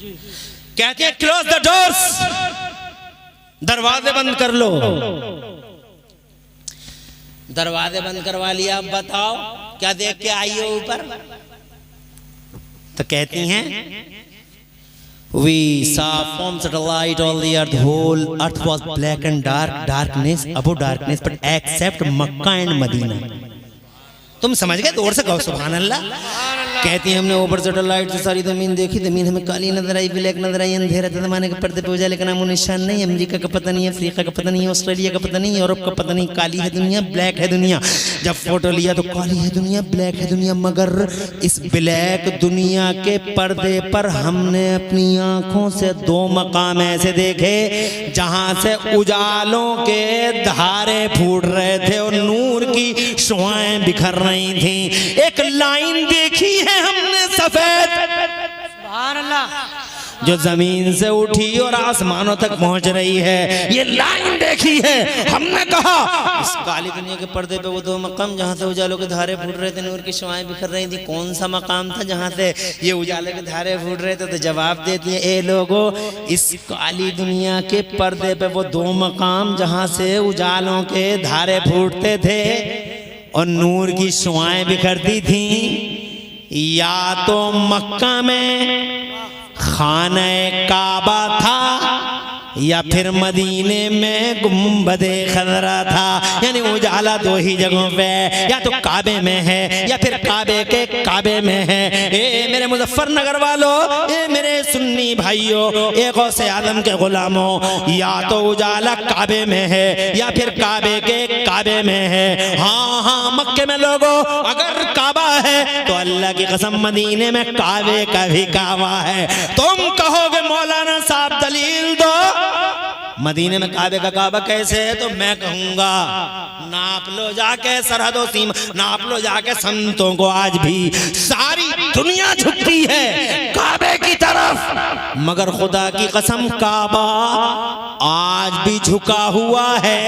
कहते हैं क्लोज द डोर्स, दरवाजे बंद कर लो। दरवाजे बंद करवा लिया, अब बताओ क्या देख के आई हो ऊपर। तो कहती हैं we saw forms of light all the earth, whole earth was black and darkness above darkness, but except Makkah and Medina। तुम समझ गए, दूर से कहो सुभान अल्लाह। कहती है हमने ऊपर से लाइट से सारी जमीन देखी, जमीन हमें काली नजर आई, ब्लैक नजर आई, अंधेरा था जमाने के पर्दे पे उजाले का नामो निशान नहीं। अमेरिका का पता नहीं है, अफ्रीका का पता नहीं है, ऑस्ट्रेलिया का पता नहीं, यूरोप का पता नहीं। काली है दुनिया, ब्लैक है दुनिया। जब फोटो लिया तो काली है दुनिया, ब्लैक है दुनिया, मगर इस ब्लैक दुनिया के पर्दे पर हमने अपनी आंखों से 2 मकाम ऐसे देखे जहां से उजालों के धारे फूट रहे थे और नूर की शुआएं बिखर रही थी। एक लाइन देखी है हमने सफेद, सुभान अल्लाह, जो जमीन से उठी और आसमानों तक पहुंच रही है। ये लाइन देखी है हमने। कहा इस काली दुनिया के पर्दे पे वो 2 मकाम जहां से उजालों के धारे फूट रहे थे, नूर की शुआएं बिखर रही थी, कौन सा मकाम था जहां से ये उजाले के धारे फूट रहे थे। तो जवाब देती है, ए लोगों, इस काली दुनिया के पर्दे पे वो 2 मकाम जहां से उजालों के धारे फूटते थे और नूर की शुआएं बिखरती थी, या तो मक्का में खाने काबा था या फिर मदीने में गुम्बदे खजरा था। यानी उजाला 2 ही जगहों पे, या तो काबे में है या फिर काबे के काबे में है। ए मेरे मुजफ्फरनगर वालों, ए मेरे सुन्नी भाइयों, ए गौसे आदम के गुलामों, या तो उजाला काबे में है या फिर काबे के काबे में है। हाँ हाँ मक्के में लोगों अगर काबा है तो अल्लाह की कसम मदीने में काबे का भी काबा है। तुम कहोगे मौलाना साहब दलील दो, मदीने में काबे का काबा कैसे है? तो मैं कहूंगा नाप लो जाके सरहदों सीमा, नाप लो जाके संतों को। आज भी सारी दुनिया झुकती है काबे की तरफ, मगर खुदा की कसम काबा आज भी झुका हुआ है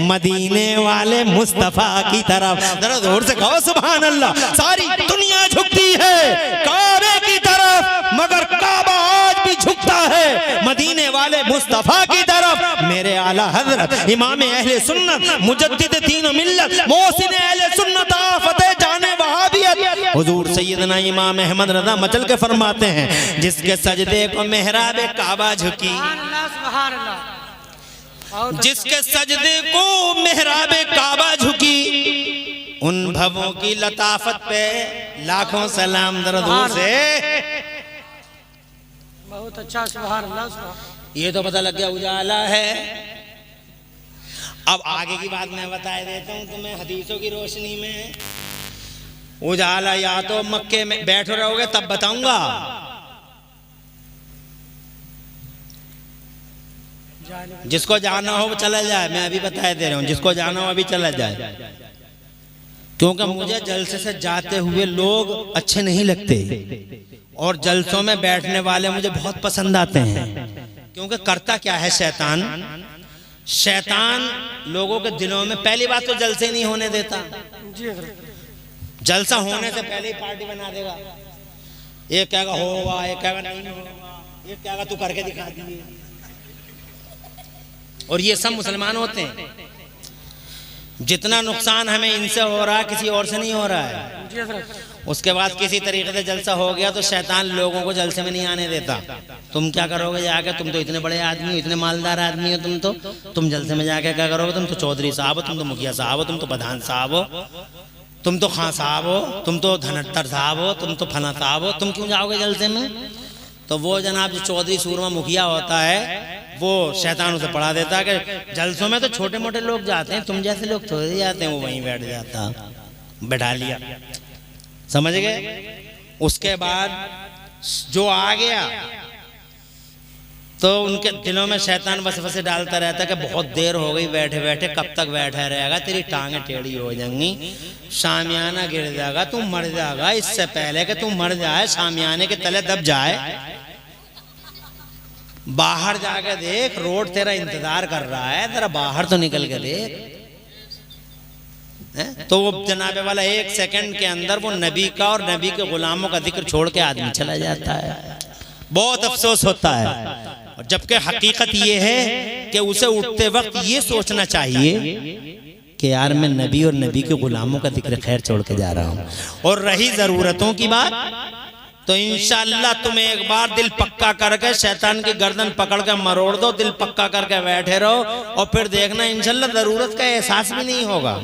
मदीने वाले मुस्तफा की तरफ। जरा जोर से कहो सुभान अल्लाह। सारी दुनिया झुकती है काबे की तरफ, मगर काबा आज भी झुकता है मदीने वाले मुस्तफा की तरफ। मेरे आला हजरत इमाम अहले सुन्नत मुजद्दिद दीन व मिल्लत मोहसिन अहले सुन्नत आफत जाने वहाबियत हुजूर सैयदना इमाम अहमद रज़ा मचल के फरमाते हैं, जिसके सजदे को मेहराब काबा झुकी, सुभान अल्लाह, जिसके सजदे को मेहराब काबा झुकी, उन भवों की लताफत पे लाखों सलाम दर्द से। बहुत अच्छा, सुभान अल्लाह, सुभान। ये तो पता लग गया उजाला है। अब आगे की बात मैं बता देता हूँ तुम्हें हदीसों की रोशनी में। उजाला या तो मक्के में बैठे रहोगे तब बताऊंगा, जिसको जाना हो वो चला जाए। मैं अभी बता दे रहा हूँ, जिसको जाना हो अभी चला जाए, क्योंकि मुझे जलसे से जाते हुए लोग अच्छे नहीं लगते और जलसों में बैठने वाले मुझे बहुत पसंद आते हैं। क्योंकि करता क्या है शैतान, शैतान लोगों के दिलों में पहली बात तो जलसे नहीं होने देता। जलसा होने से पहले ही पार्टी बना देगा। एक कहेगा होगा, एक कहेगा नहीं होगा, एक कहेगा तू करके दिखा दिए। और ये सब मुसलमान होते हैं। जितना नुकसान हमें इनसे हो रहा है किसी और से नहीं हो रहा है। उसके बाद किसी तरीके से जलसा हो गया तो शैतान लोगों को जलसे में नहीं आने देता। तुम क्या करोगे जाके, तुम तो इतने बड़े आदमी हो, इतने मालदार आदमी हो, तुम जलसे में जाके क्या करोगे? तुम तो चौधरी साहब हो, तुम तो मुखिया साहब हो, तुम तो प्रधान साहब हो, तुम तो खां साहब हो, तुम तो धनट्टर साहब हो, तुम तो फला साहब हो, तुम क्यों जाओगे जलसे में? तो वो जनाब जो चौधरी सूरमा मुखिया होता है वो शैतान उसे पढ़ा देता है कि जलसों में तो छोटे मोटे लोग जाते हैं, तुम जैसे लोग थोड़े जाते हैं। वो वहीं बैठ जाता, बैठा लिया, समझ गए। उसके बाद जो आ गया तो उनके दिलों में शैतान वसवसे डालता रहता है कि बहुत देर हो गई बैठे बैठे, कब तक बैठा रहेगा, तेरी टांगें टेढ़ी हो जाएंगी, शामियाना गिर जाएगा, तू मर जाएगा। इससे पहले कि तू मर जाए, शामियाने के तले दब जाए, बाहर जाके देख, रोड तेरा इंतजार कर रहा है, तेरा बाहर तो निकल के देख। तो वो जनाबे वाला 1 सेकंड के अंदर वो नबी का और नबी के गुलामों का जिक्र छोड़ के आदमी चला जाता है। बहुत अफसोस होता है। और जबकि हकीकत ये है कि उसे उठते वक्त ये सोचना चाहिए कि यार मैं नबी और नबी के गुलामों का जिक्र खैर छोड़ के जा रहा हूँ। और रही जरूरतों की बात, तो इंशाअल्लाह तुम्हें एक बार दिल पक्का करके शैतान की गर्दन पकड़ के मरोड़ दो, दिल पक्का करके बैठे रहो और फिर देखना इंशाअल्लाह जरूरत का एहसास भी नहीं होगा।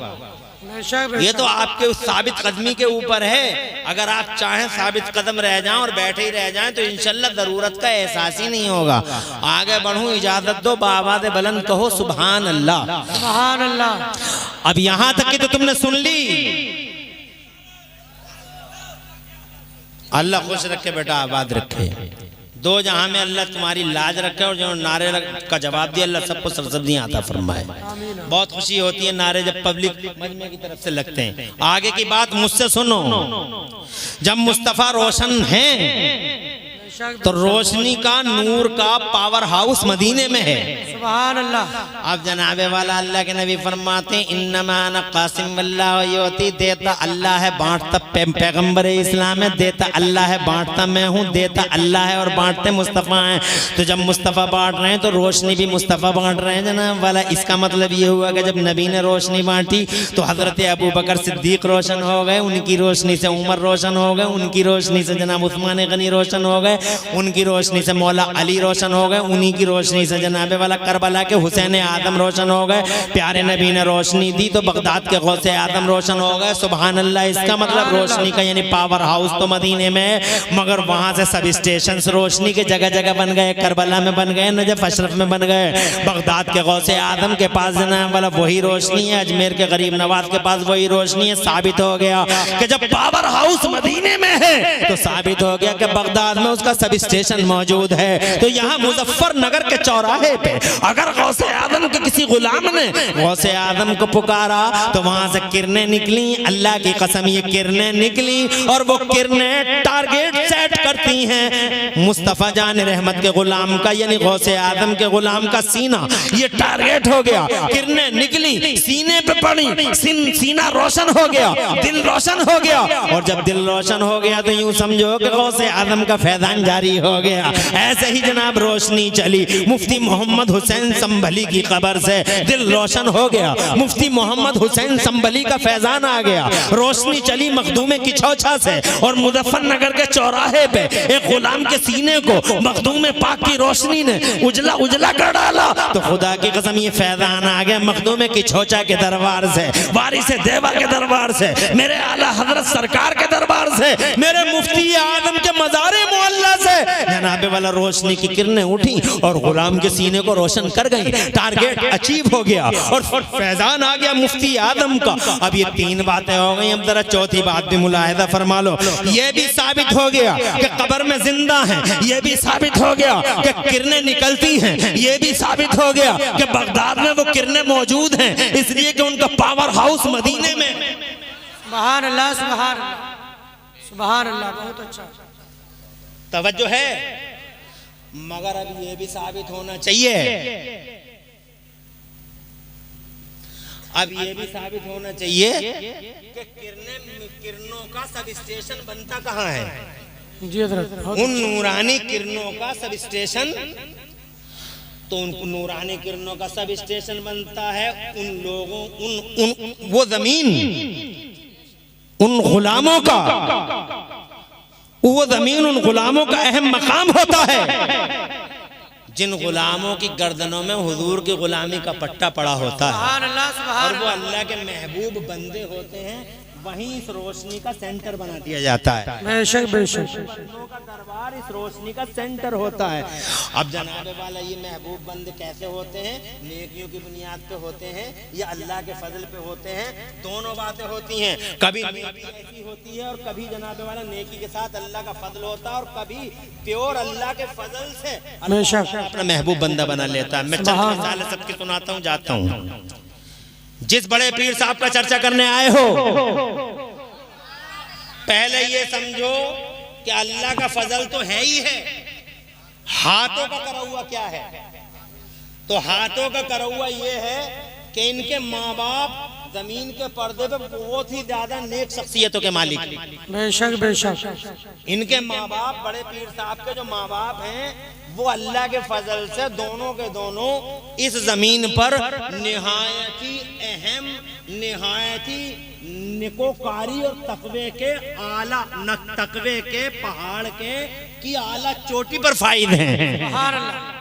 ये तो आपके उस साबित कदमी के ऊपर है। अगर आप चाहें साबित कदम रह जाएं और बैठे ही रह जाएं तो इंशाअल्लाह जरूरत का एहसास ही नहीं होगा। आगे बढ़ूं, इजाजत दो, बाआवाज़ बुलंद कहो सुभान अल्लाह, सुभान अल्लाह। अब यहां तक की तो तुमने सुन ली। अल्लाह खुश रखे बेटा, आबाद रखे, दो जहां में अल्लाह तुम्हारी लाज रखे और जो नारे का जवाब दिया अल्लाह सबको सब्ज़ियां आता फरमाए। बहुत खुशी होती है नारे जब पब्लिक मजमे की तरफ से लगते हैं। आगे की बात मुझसे सुनो, जब मुस्तफ़ा रोशन हैं तो रोशनी का, नूर का पावर हाउस मदीने में है। सुभान अल्लाह। अब जनाबे वाला अल्लाह के नबी फरमाते हैं इन्नमा अना कासिम वल्लाहु युती, देता अल्लाह है, बांटता पैगंबर इस्लाम है, देता अल्लाह है, बांटता मैं हूँ, देता अल्लाह है और बांटते मुस्तफ़ा हैं। तो जब मुस्तफ़ा बांट रहे हैं तो रोशनी भी मुस्तफ़ा बांट रहे हैं जनाब वाला। इसका मतलब ये हुआ कि जब नबी ने रोशनी बांटी तो हजरत अबू बकर सिद्दीक रोशन हो गए, उनकी रोशनी से उमर रोशन हो गए, उनकी रोशनी से जनाब उस्मान गनी रोशन हो गए, उनकी रोशनी से मौला अली रोशन हो गए, उन्हीं की रोशनी से जनाबे वाला करबला के हुसैन आदम रोशन हो गए। प्यारे नबी ने रोशनी दी तो बगदाद के गौसे आदम रोशन हो गए। सुभान अल्लाह। इसका मतलब रोशनी का यानी पावर हाउस तो मदीने में है, मगर वहां से सब स्टेशन रोशनी के जगह जगह बन गए, करबला में बन गए, नजफ अशरफ में बन गए, बगदाद के गौसे आदम के पास जनाब वाला वही रोशनी है, अजमेर के गरीब नवाज के पास वही रोशनी है। साबित हो गया कि जब पावर हाउस मदीने में है तो साबित हो गया कि बगदाद में उसका सब स्टेशन मौजूद है। तो यहाँ मुजफ्फरनगर के चौराहे पे अगर गौसे आदम के किसी गुलाम ने गौसे आदम को पुकारा तो वहां से किरणें निकली, अल्लाह की कसम ये किरणें निकली, और वो किरणें टारगेट सेट करती हैं मुस्तफ़ा जान रहमत के गुलाम का, यानी गौसे आदम के गुलाम का सीना ये टारगेट हो गया। किरणें निकली, सीने पे पड़ी, सीना रोशन हो गया, दिल रोशन हो गया, और जब दिल रोशन हो गया तो यूं समझो कि गौसे आदम का फैजान जारी हो गया। ऐसे ही जनाब रोशनी चली, मुफ्ती मोहम्मद हुसैन संभली की कब्र से दिल रोशन हो गया, मुफ्ती मोहम्मद हुसैन संभली का फैजान आ गया, रोशनी चली मखदूम की छौछा से, और मुजफ्फरनगर के चौराहे पे एक गुलाम के सीने को मखदूम पाक की रोशनी ने उजला उजला कर डाला। तो खुदा की कसम ये फैजान आ गया मखदूम की छौछा के दरबार से, वारिस देवा के दरबार से, मेरे आला हजरत सरकार के दरबार से, मेरे मुफ्ती आदम के मज़ारे मुअल्ला से जनाबे वाला रोशनी की किरणें उठी और गुलाम के सीने को रोशन कर गई। टारगेट अचीव हो गया और फैजान आ गया मुफ्ती आदम का। अब ये 3 बातें हो गई, अब जरा चौथी बात भी मुलाहिजा फरमा लो। ये भी साबित हो गया कि कब्र में जिंदा हैं, ये भी साबित हो गया कि किरणें निकलती हैं, ये भी साबित हो गया कि बगदाद में वो किरणें मौजूद हैं, इसलिए कि उनका पावर हाउस मदीने में। सुभान अल्लाह, सुभान अल्लाह, सुभान अल्लाह, बहुत अच्छा। तवज्जो है, मगर अब ये भी साबित होना चाहिए, अब ये भी साबित होना चाहिए कि किरणों का सब स्टेशन बनता कहाँ है? जी हज़रत, उन नूरानी किरणों का सब स्टेशन, तो उन नूरानी किरणों का सब स्टेशन बनता है उन लोगों, उन वो जमीन, उन गुलामों का, वो जमीन उन गुलामों का अहम मकाम होता है जिन गुलामों की गर्दनों में हुजूर की गुलामी का पट्टा पड़ा होता है, सुभान अल्लाह, सुभान और वो अल्लाह के महबूब बंदे होते हैं। वहीं इस रोशनी का सेंटर बना दिया जाता है। बेशक बेशक, का दरबार इस रोशनी का सेंटर होता है। अब जनाबे वाला ये महबूब बंदे कैसे होते हैं? नेकियों की बुनियाद पे होते हैं या अल्लाह के फजल पे होते हैं? दोनों बातें होती हैं। कभी नेकी ऐसी होती है और कभी जनाबे वाला नेकी के साथ अल्लाह का फजल होता है, और कभी प्योर अल्लाह के फजल से अल्लाह अपना महबूब बंदा बना लेता है। मैं चंद मिसालें सबकी सुनाता हूँ, जाता हूँ। जिस बड़े पीर साहब का चर्चा करने आए हो, पहले ये समझो कि अल्लाह का फजल तो है ही है, हाथों का करा हुआ क्या है? तो हाथों का करा हुआ ये है कि इनके माँ बाप जमीन के पर्दे पे बहुत ही ज्यादा नेक शख्सियतों के मालिक। बेशक बेशक, इनके माँ बाप, बड़े पीर साहब के जो माँ बाप हैं, वो अल्लाह के फजल से दोनों के दोनों इस जमीन पर निहायती अहम, निहायती निकोकारी और तकवे के आला, तकवे के पहाड़ के की आला चोटी पर फाइद हैं। सुभान अल्लाह।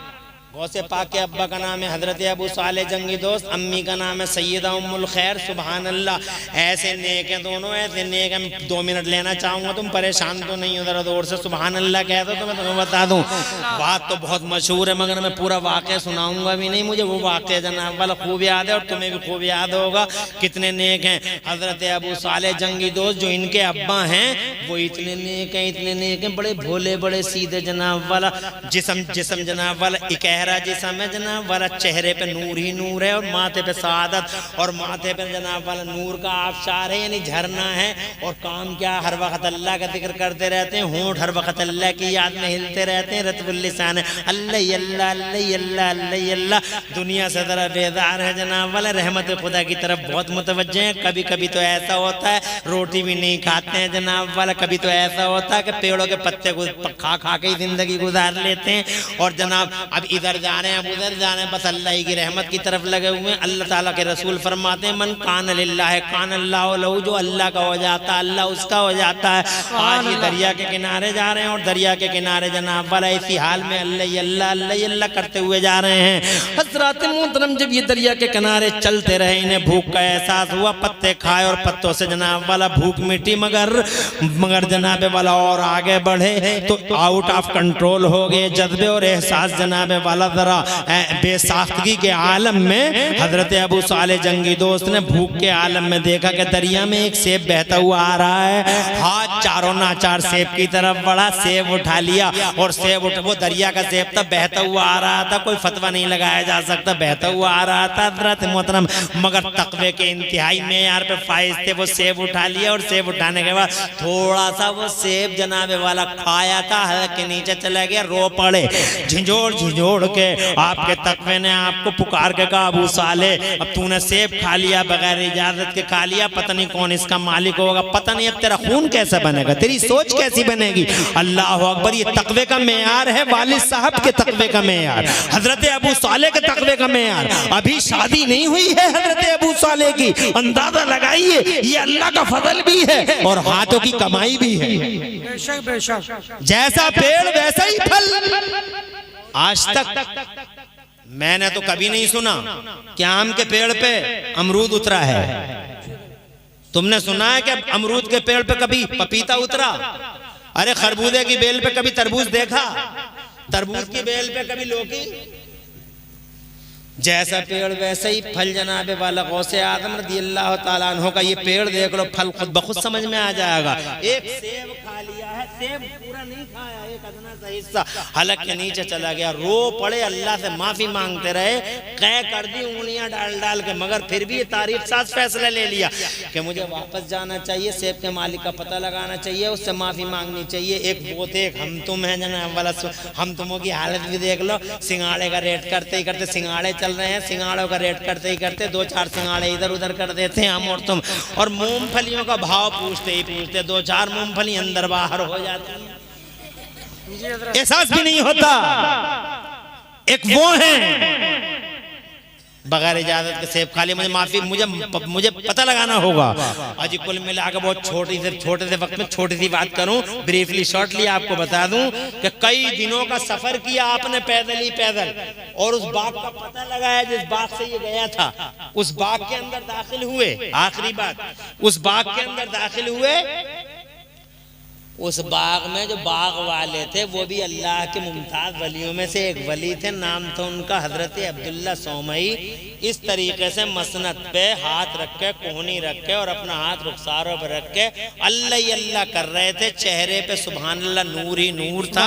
गौसे पाक के अब्बा का नाम है हजरत अबू साले जंगी दोस्त, अम्मी का नाम है सैयदा उम्मुल खैर। सुभान अल्लाह, ऐसे नेक हैं दोनों, ऐसे नेक हैं। 2 मिनट लेना चाहूँगा, तुम परेशान तो नहीं हो? जरा जोर से सुभान अल्लाह कह दो तो मैं तुम्हें बता दूँ। बात तो बहुत मशहूर है, मगर मैं पूरा वाक़या सुनाऊँगा भी नहीं। मुझे वो वाक़या जनाब वाला खूब याद है और तुम्हें भी खूब याद होगा। कितने नेक हैं हजरत अबू साले जंगी दोस्त, जो इनके अब्बा हैं वो इतने नेक हैं, इतने नेक हैं, बड़े भोले, बड़े सीधे जनाब वाला। जिसम जनाब वाला इकहरा जिसम है जनाब वाला, चेहरे पे नूर ही नूर है, और माथे पे सादत, और माथे पे जनाब वाला नूर का आबशार है, यानी झरना है। और काम क्या, हर वक्त अल्लाह का जिक्र करते रहते हैं, होंठ हर वक्त अल्लाह की याद में हिलते रहते हैं। रतबुल लिसान है, अल्लाह अल्लाह अल्लाह अल्लाह अल्लाह अल्लाह। दुनिया से जरा बेदार है जनाब वाला, रहमत खुदा की तरफ बहुत मुतवज्जे हैं। कभी कभी तो ऐसा होता है रोटी भी नहीं खाते हैं जनाब वाला, कभी तो ऐसा होता है कि पेड़ों के पत्ते खा खा के ही जिंदगी गुजार लेते हैं। और जनाब अब इधर जा रहे हैं, अब उधर जा रहे हैं, बस अल्लाह की रहमत की तरफ लगे हुए हैं। अल्लाह ताला के रसूल फरमाते हैं, मन कान लिल्लाह कान अल्लाह लहू, जो अल्लाह का हो जाता है अल्लाह उसका हो जाता है। आज ये दरिया के किनारे जा रहे हैं, और दरिया के किनारे जनाब वाला इसी हाल में अल्लाह अल्लाह अल्लाह अल्लाह करते हुए जा रहे हैं। हज़रात मोहतरम, जब ये दरिया के किनारे चलते रहे, इन्हें भूख का एहसास हुआ, पत्ते खाए और पत्तों से जनाब वाला भूख मिटी, मगर जनाब वाला और आगे बढ़े तो आउट ऑफ कंट्रोल हो गए जज्बे और एहसास जनाब वाला, वाला जरा बेसाख्तगी के आलम में हजरत अबू सालेह जंगी दोस्त ने भूख के आलम में देखा कि दरिया में एक सेब बहता हुआ आ रहा है। हाथ चारों नाचार सेब की तरफ बढ़ा, सेब उठा लिया और सेब वो दरिया का सेब था, बहता हुआ आ रहा था। कोई फतवा नहीं लगाया जा सकता, बहता हुआ आ रहा था हजरत मोहतरम, मगर तकवे के इंतहाई मेयार पे फाइज थे। वो सेब उठा लिया और सेब उठाने के बाद थोड़ा सा वो सेब जनाबे वाला खाया था, हलक के नीचे चला गया, रो पड़े झिझोड़ झिझोड़ के। आपके तकवे ने आपको पुकार के कहा, अबू सालेह अब तूने सेब खा लिया, बगैर इजाजत के खा लिया, पता नहीं कौन इसका मालिक होगा, पता नहीं अब तेरा खून कैसे बनेगा, तेरी सोच कैसी बनेगी। अल्लाह अकबर, ये तकवे का मेयार है, वालिद साहब के तकवे का मेयार, हजरत अबू सालेह के तकवे का मेयार। अभी शादी नहीं हुई है हजरत अबू सालेह की, अंदाजा लगाइए, ये अल्लाह का फजल भी है और हाथों की कमाई भी है। बेशक बेशक, जैसा पेड़ वैसा ही फल। आज तक मैंने तो कभी नहीं सुना कि आम के पेड़ पे अमरूद उतरा है। तुमने सुना है कि अमरूद के पेड़ पे कभी पपीता उतरा? अरे खरबूजे की बेल पे कभी तरबूज देखा? तरबूज की बेल पे कभी लौकी? जैसा पेड़ वैसे ही फल। जनाबे वाला गौसे आदम रज़ियल्लाहु ताला अन्हु का ये पेड़ देख लो, फल खुद बखुद समझ में आ जाएगा। एक सेब खा लिया है, सेब पूरा नहीं खाया, एक अदना सा हिस्सा हलक के नीचे चला गया, रो पड़े, अल्लाह से माफी मांगते रहे, कै कर दी उंगलियां डाल डाल के, मगर फिर भी ये तारीख साज फैसला ले लिया कि मुझे वापस जाना चाहिए, सेब के मालिक का पता लगाना चाहिए, उससे माफी मांगनी चाहिए। एक वो थे, एक हम तुम है जनाब वाला, हम तुमों की हालत भी देख लो। सिंगाड़े का रेट करते ही करते, सिंगाड़े चल रहे हैं, सिंगाड़ों का रेट करते ही करते 2-4 सिंगाड़े इधर उधर कर देते हैं हम और तुम, और मूंगफलियों का भाव पूछते ही पूछते 2-4 मूंगफली अंदर बाहर हो जाती है, एहसास भी नहीं होता। एक वो है बगैर इजाजत के सेब खा लिया, मुझे पता लगाना होगा। अजी कुल मिलाकर बहुत छोटे से वक्त में छोटी सी बात करूं, ब्रीफली शॉर्टली आपको बता दूं कि कई दिनों का सफर किया आपने पैदल ही पैदल, और उस बाग का पता लगाया जिस बाग से ये गया था, उस बाग के अंदर दाखिल हुए। आखिरी बात, उस बाग के अंदर दाखिल हुए, उस बाग में जो बाग वाले थे वो भी अल्लाह के मुमताज वलियों में से एक वली थे, नाम था उनका हजरत अब्दुल्ला सौमई। इस तरीके से मसनद पे हाथ रख के, कोहनी रख के और अपना हाथ रुखसारों पर रख के अल्लाह ही अल्लाह कर रहे थे। चेहरे पे सुभान अल्लाह नूर ही नूर था,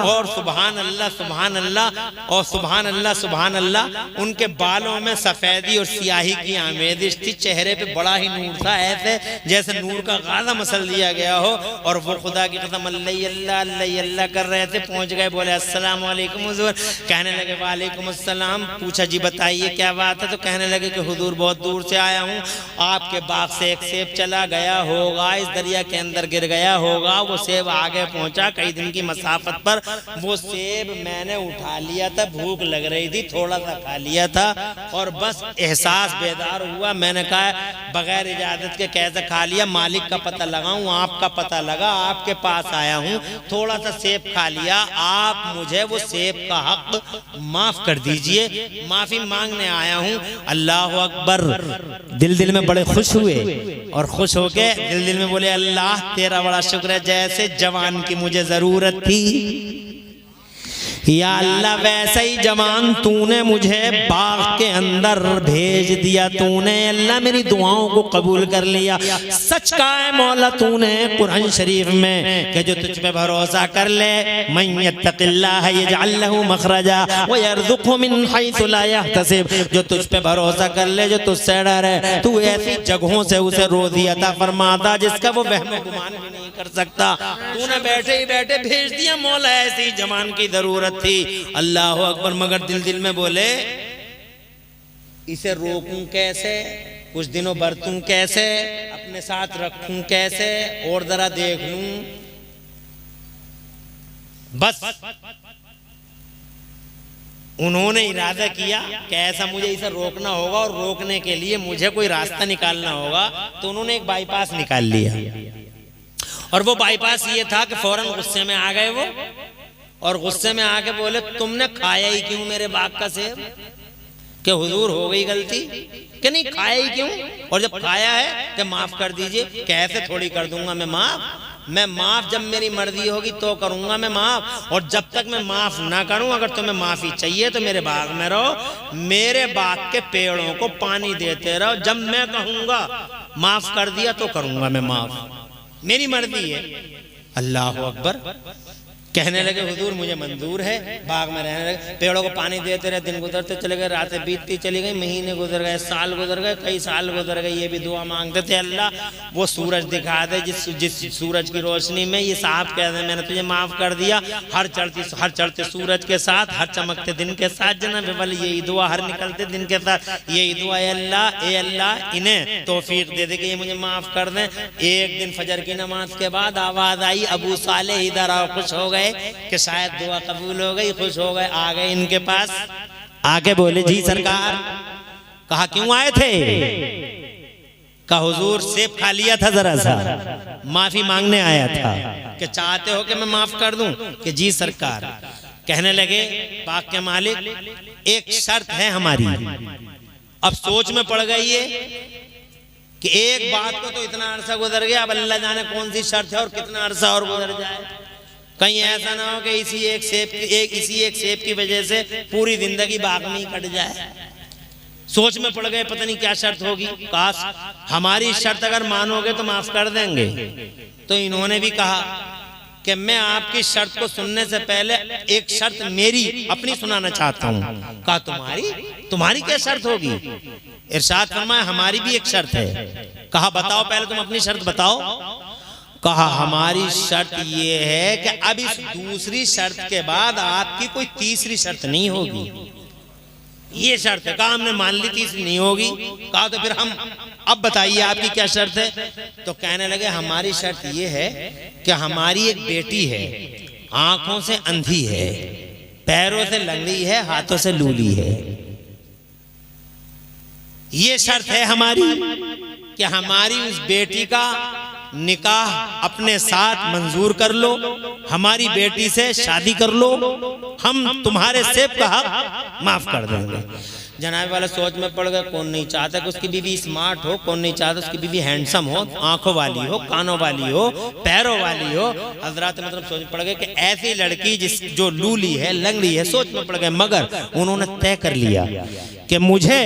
और सुभान अल्लाह सुभान अल्लाह और सुभान अल्लाह सुभान अल्लाह। उनके बालों में सफेदी और सियाही की आमेदिश थी, चेहरे पे बड़ा ही नूर था, ऐसे जैसे नूर का गाज़ा मसल दिया गया हो। और वो खुदा की कसम अल्लाह अल्लाह कर रहे थे। पहुंच गए, बोले अस्सलाम वालेकुम हुजूर। कहने लगे वालेकुम अस्सलाम। पूछा जी बताइए क्या बात है? तो कहने लगे कि हुजूर बहुत दूर से आया हूँ, आपके बाग से एक सेब चला गया होगा, इस दरिया के अंदर गिर गया होगा, वो सेब आगे पहुंचा कई दिन की मसाफत पर, वो सेब मैंने उठा लिया था, भूख लग रही थी, थोड़ा सा खा लिया था और बस एहसास बेदार हुआ। मैंने कहा बगैर इजाजत के कैसे खा लिया, मालिक का पता लगाऊं, आपका पता लगा, आपके पास आया हूं, थोड़ा सा सेब खा लिया, आप मुझे वो सेब का हक माफ कर दीजिए, माफी मांगने आया हूं। अल्लाह अकबर। दिल में बड़े खुश हुए और खुश होके दिल में बोले अल्लाह तेरा बड़ा शुक्र है, जैसे जवान की मुझे जरूरत थी या अल्लाह वैसे ही जवान तूने मुझे बाग के अंदर भेज दिया, तूने अल्लाह मेरी दुआओं को कबूल कर लिया। सच कहा है मौला तूने कुरान शरीफ में कि जो तुझ पे भरोसा कर ले, मन यत्तकिल्लाह यजअल लहू मखरजा व यरज़ुक़हु मिन हैसु ला यहतसिब, जो तुझ पे भरोसा कर ले, जो तुझसे डरे, तू ऐसी जगहों से उसे रोज़ी अता फरमाता जिसका वो वहम गुमान भी नहीं कर सकता। तूने बैठे ही बैठे भेज दिया मौला, ऐसी जवान की जरूरत थी। अल्लाह अकबर। मगर दिल में बोले इसे रोकूं कैसे, कुछ दिनों बरतूं कैसे, अपने साथ रखूं कैसे, और जरा देख लूं। बस उन्होंने इरादा किया कि ऐसा मुझे इसे रोकना होगा और रोकने के लिए मुझे कोई रास्ता निकालना होगा। तो उन्होंने एक बाईपास निकाल लिया, और वो बाईपास ये था कि फौरन गुस्से में आ गए वो, और गुस्से में आके बोले तुमने खाया ही क्यों मेरे बाग का सेब? कि हुजूर हो गई गलती, कि नहीं खाया ही क्यों, और जब खाया है तो माफ कर दीजिए। कैसे थोड़ी कर दूंगा मैं माफ, मैं माफ जब मेरी मर्जी होगी तो करूंगा मैं माफ, और जब तक मैं माफ ना करूं, अगर तुम्हें माफी चाहिए तो मेरे बाग में रहो, मेरे बाग के पेड़ों को पानी देते रहो, जब मैं कहूंगा माफ कर दिया तो करूंगा मैं माफ, मेरी मर्जी है। अल्लाह अकबर। कहने लगे हुजूर मुझे मंजूर है, बाग में रहने लगे, पेड़ों को पानी देते रहे, दिन गुजरते चले गए, रातें बीतती चली गई, महीने गुजर गए, साल गुजर गए, कई साल गुजर गए। ये भी दुआ मांगते थे अल्लाह वो सूरज दिखा दे जिस सूरज की रोशनी में ये साहब कहते हैं मैंने तुझे माफ कर दिया, हर चढ़ते सूरज के साथ, हर चमकते दिन के साथ जनाब वाले यही दुआ, हर निकलते दिन के साथ यही दुआ, ए अल्लाह इन्हें तौफीक दे दे कि ये मुझे माफ कर दें। एक दिन फजर की नमाज के बाद आवाज आई, अबू साले इधर आओ, खुश हो गए कि शायद दुआ कबूल हो गई, खुश हो गए, आ गए इनके पास, आके बोले जी सरकार। कहा क्यों आए थे? कहा हुजूर सेब खा लिया था जरा सा, माफी मांगने आया था, कि चाहते हो कि मैं माफ कर दूं? कि जी सरकार। कहने लगे पाक के मालिक एक शर्त है हमारी। अब सोच में पड़ गई है कि एक बात को तो इतना अरसा गुजर गया, अब अल्लाह जाने कौन सी शर्त है और कितना अरसा और गुजर जाए, कहीं ऐसा ना हो कि इसी एक सेब की वजह से पूरी जिंदगी बाग में ही कट जाए। सोच में पड़ गए पता नहीं क्या शर्त होगी। काश हमारी शर्त अगर मानोगे तो माफ कर देंगे। तो इन्होंने भी कहा कि मैं आपकी शर्त को सुनने से पहले एक शर्त मेरी अपनी सुनाना चाहता हूँ। कहा तुम्हारी क्या शर्त होगी? इरशाद फरमाया हमारी भी एक शर्त है। कहा बताओ, पहले तुम अपनी शर्त बताओ। कहा हमारी शर्त ये है कि अब इस दूसरी शर्त के बाद आपकी कोई तीसरी शर्त नहीं होगी, ये शर्त है। कहा हमने मान ली तीसरी नहीं होगी। कहा तो फिर हम अब बताइए आपकी क्या शर्त है? तो कहने लगे हमारी शर्त ये है कि हमारी एक बेटी है, आंखों से अंधी है, पैरों से लंगड़ी है, हाथों से लूली है। ये शर्त है हमारी कि हमारी उस बेटी का निकाह अपने साथ मंजूर कर लो, हमारी बेटी से शादी कर लो, हम तुम्हारे सेब का हक माफ कर देंगे। जनाब वाला सोच में पड़ गए, कौन नहीं चाहता कि उसकी बीवी स्मार्ट हो, कौन नहीं चाहता उसकी बीवी हैंडसम हो, आंखों वाली हो, कानों वाली हो, पैरों वाली हो। हजरात मतलब सोच में पड़ गए कि ऐसी लड़की जो लूली है, लंगड़ी है, सोच में पड़ गए। मगर उन्होंने तय कर लिया कि मुझे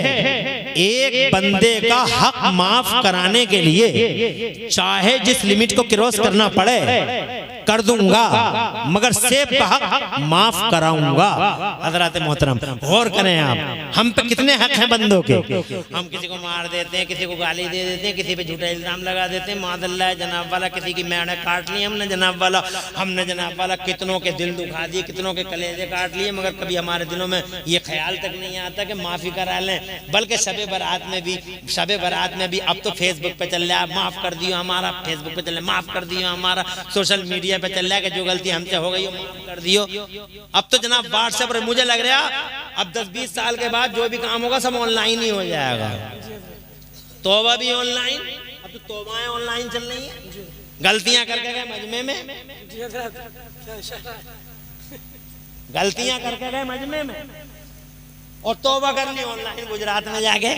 एक बंदे का हक माफ कराने के लिए चाहे जिस लिमिट को क्रॉस करना पड़े कर दूंगा, मगर सेब का हक माफ कराऊंगा। हजरात मोहतरम गौर करें आप, हम पे कितने हक हैं बंदों के। हम किसी को मार देते हैं, किसी को गाली दे देते हैं, किसी पे झूठा इल्जाम लगा देते हैं, मादल्ला जनाब वाला किसी की मैंने काट ली हमने जनाब वाला कितनों के दिल दुखा दिए, कितनों के कलेजे काट लिए, मगर कभी हमारे दिलों में ये ख्याल तक नहीं आता कि माफी करा लें। बल्कि शबे बारात में भी अब तो फेसबुक पे चल रहा है, माफ कर दियो हमारा, फेसबुक पे चल रहा है माफ कर दियो हमारा, सोशल मीडिया पे चल रहा है कि जो गलती हमसे हो गई हो माफ कर दियो। अब तो जनाब व्हाट्सएप पर मुझे लग रहा अब 10-20 साल के बाद जो भी काम होगा सब ऑनलाइन ही हो जाएगा। तौबा भी ऑनलाइन, अब तो तौबाएं ऑनलाइन चल रही है। गलतियां करके गए मजमे में, गलतियां करके गए मजमे में और तौबा कर ली ऑनलाइन गुजरात में जाके,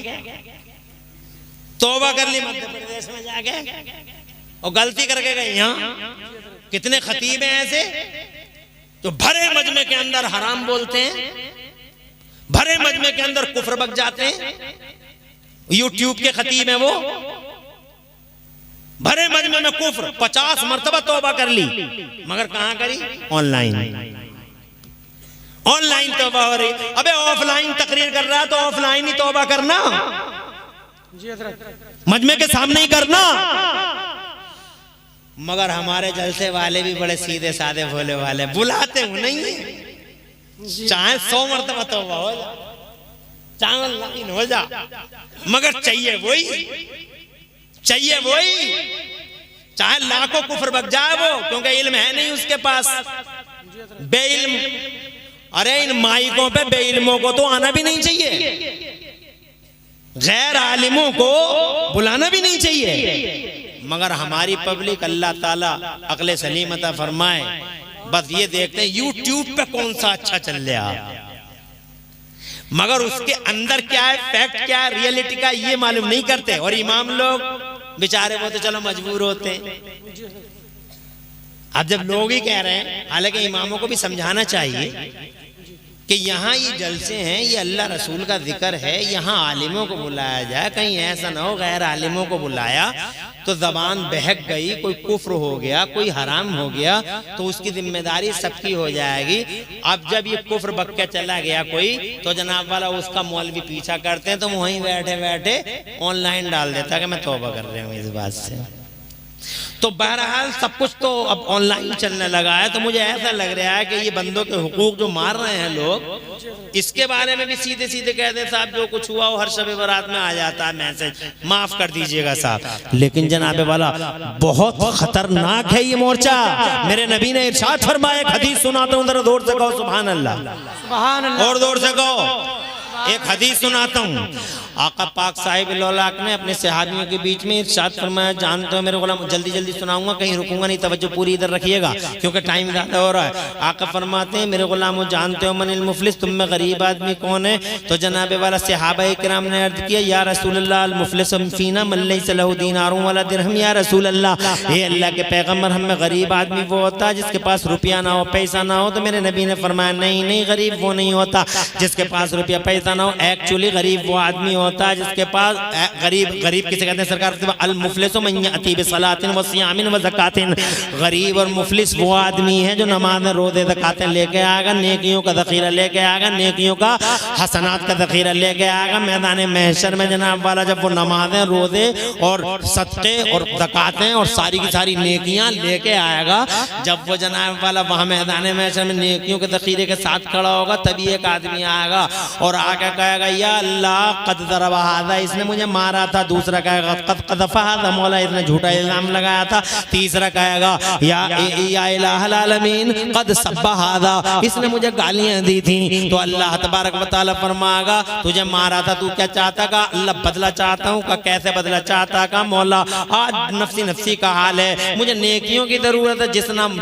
तौबा कर ली मध्य प्रदेश में जाके, और गलती करके गए यहाँ। कितने खतीब हैं ऐसे जो भरे मजमे के अंदर हराम बोलते हैं, भरे मजमे के अंदर कुफ्र बक जाते हैं। यूट्यूब के खतीब हैं वो, भरे मजमे में कुफ्र 50 मरतबा तौबा कर ली, मगर कहां करी? ऑनलाइन। ऑनलाइन तौबा हो रही। अबे ऑफलाइन तकरीर कर रहा है तो ऑफलाइन ही तौबा करना, मजमे के सामने ही करना। मगर हमारे जलसे वाले भी बड़े सीधे साधे भोले वाले, बुलाते हो नहीं, चाहे 100 मरतबा तौबा हो जा, चाहे ऑनलाइन हो जा, मगर चाहिए वही, चाहे लाखों कुफ्र बक जाए वो, क्योंकि इल्म है नहीं उसके पास, बेइल्म। अरे इन माइकों पे बेइल्मों को तो आना भी नहीं चाहिए, गैर आलिमों को बुलाना भी नहीं चाहिए। मगर हमारी पब्लिक अल्लाह ताला अक्ल सलीम अता फरमाए, बस ये देखते हैं यूट्यूब पे कौन सा अच्छा चल रहा, मगर उसके अंदर क्या है, फैक्ट क्या है, रियलिटी का ये मालूम नहीं करते। और इमाम लोग बेचारे वो तो चलो मजबूर होते हैं, अब जब लोग ही कह रहे हैं, हालांकि इमामों को भी समझाना चाहिए कि यहाँ ये जलसे हैं, ये अल्लाह रसूल का जिक्र है, यहाँ आलिमों को बुलाया जाए, कहीं ऐसा ना हो गैर आलिमों को बुलाया तो जबान बहक गई, कोई कुफ्र हो गया, कोई हराम हो गया, तो उसकी जिम्मेदारी सबकी हो जाएगी। अब जब ये कुफ्र बक के चला गया कोई, तो जनाब वाला उसका मौलवी पीछा करते हैं, तो वहीं बैठे बैठे ऑनलाइन डाल देता है कि मैं तौबा कर रहा हूँ इस बात से। तो बहरहाल सब कुछ तो अब ऑनलाइन चलने लगा है, तो मुझे ऐसा लग रहा है कि ये बंदों के हुकूक जो मार रहे हैं लोग, इसके बारे में भी सीधे सीधे कह दे साहब जो कुछ हुआ वो हर शब बारात में आ जाता है मैसेज, माफ कर दीजिएगा साहब। लेकिन जनाबे वाला बहुत खतरनाक है ये मोर्चा। मेरे नबी ने इरशाद फरमाया, हदीस सुनाता हूँ, जरा जोर से कहो सुभान अल्लाह, सुभान अल्लाह, और जोर से कहो। एक हदीस सुनाता हूँ। आका पाक साहिब लौलाक ने अपने सहाबियों के बीच में इरशाद फरमाया, जानते हो मेरे गुलाम, जल्दी जल्दी सुनाऊंगा, कहीं रुकूंगा नहीं, तवज्जो पूरी इधर रखिएगा क्योंकि टाइम ज़्यादा हो रहा है। आका फरमाते हैं, मेरे गुलाम जानते हो मनिल मुफलिस, तुम में गरीब आदमी कौन है? तो जनाबे वाला सहाबा इकराम ने अर्ज किया, या रसूल अल्लाह अल मुफलिस फीना मन लैसा लहू दीनारुन वला दिरहम। या रसूल अल्लाह, हे अल्लाह के पैगम्बर, हम में गरीब आदमी वो होता है जिसके पास रुपया ना हो, पैसा ना हो। तो मेरे नबी ने फरमाया, नहीं नहीं, गरीब वो नहीं होता जिसके पास रुपया पैसा ना हो, एक्चुअली गरीब वो आदमी होता है जिसके पास गरीब किसे कहते हैं सरकार? अल मुफलिस मन यअती बिसलातिन व सियामिन व ज़कातिन। गरीब और मुफलिस वो आदमी है जो नमाज़ रोज़े ज़कातें लेके आएगा, नेकियों का ज़ख़ीरा लेके आएगा, नेकियों का हसनात का ज़ख़ीरा लेके आएगा। मैदान महशर में जनाब वाला जब वो नमाज़ें, रोज़े और सदक़े और ज़कातें और सारी की सारी नेकियां लेके आएगा, जब वो जनाब वाला वहाँ मैदान महशर में नेकियों के ज़ख़ीरे के साथ खड़ा होगा, तभी एक आदमी आएगा और आके कहेगा, या अल्लाह कद ज़रबा हाज़ा, इसने मुझे मारा था। दूसरा कहेगा, कद क़ज़फ़ा हाज़ा, मौला इसने झूठा इल्ज़ाम लगाया था। तीसरा कहेगा, या इलाहल आलमीन कद सब्बा हाज़ा, इसने मुझे गालियां दी थी। तो अल्लाह तबारक व तआला फरमाएगा, तुझे मारा था, तू क्या चाहता का? अल्लाह बदला चाहता हूँ का? कैसे बदला चाहता का? मौला आज नफ्सी नफ्सी का हाल है, मुझे नेकियों की जरूरत है,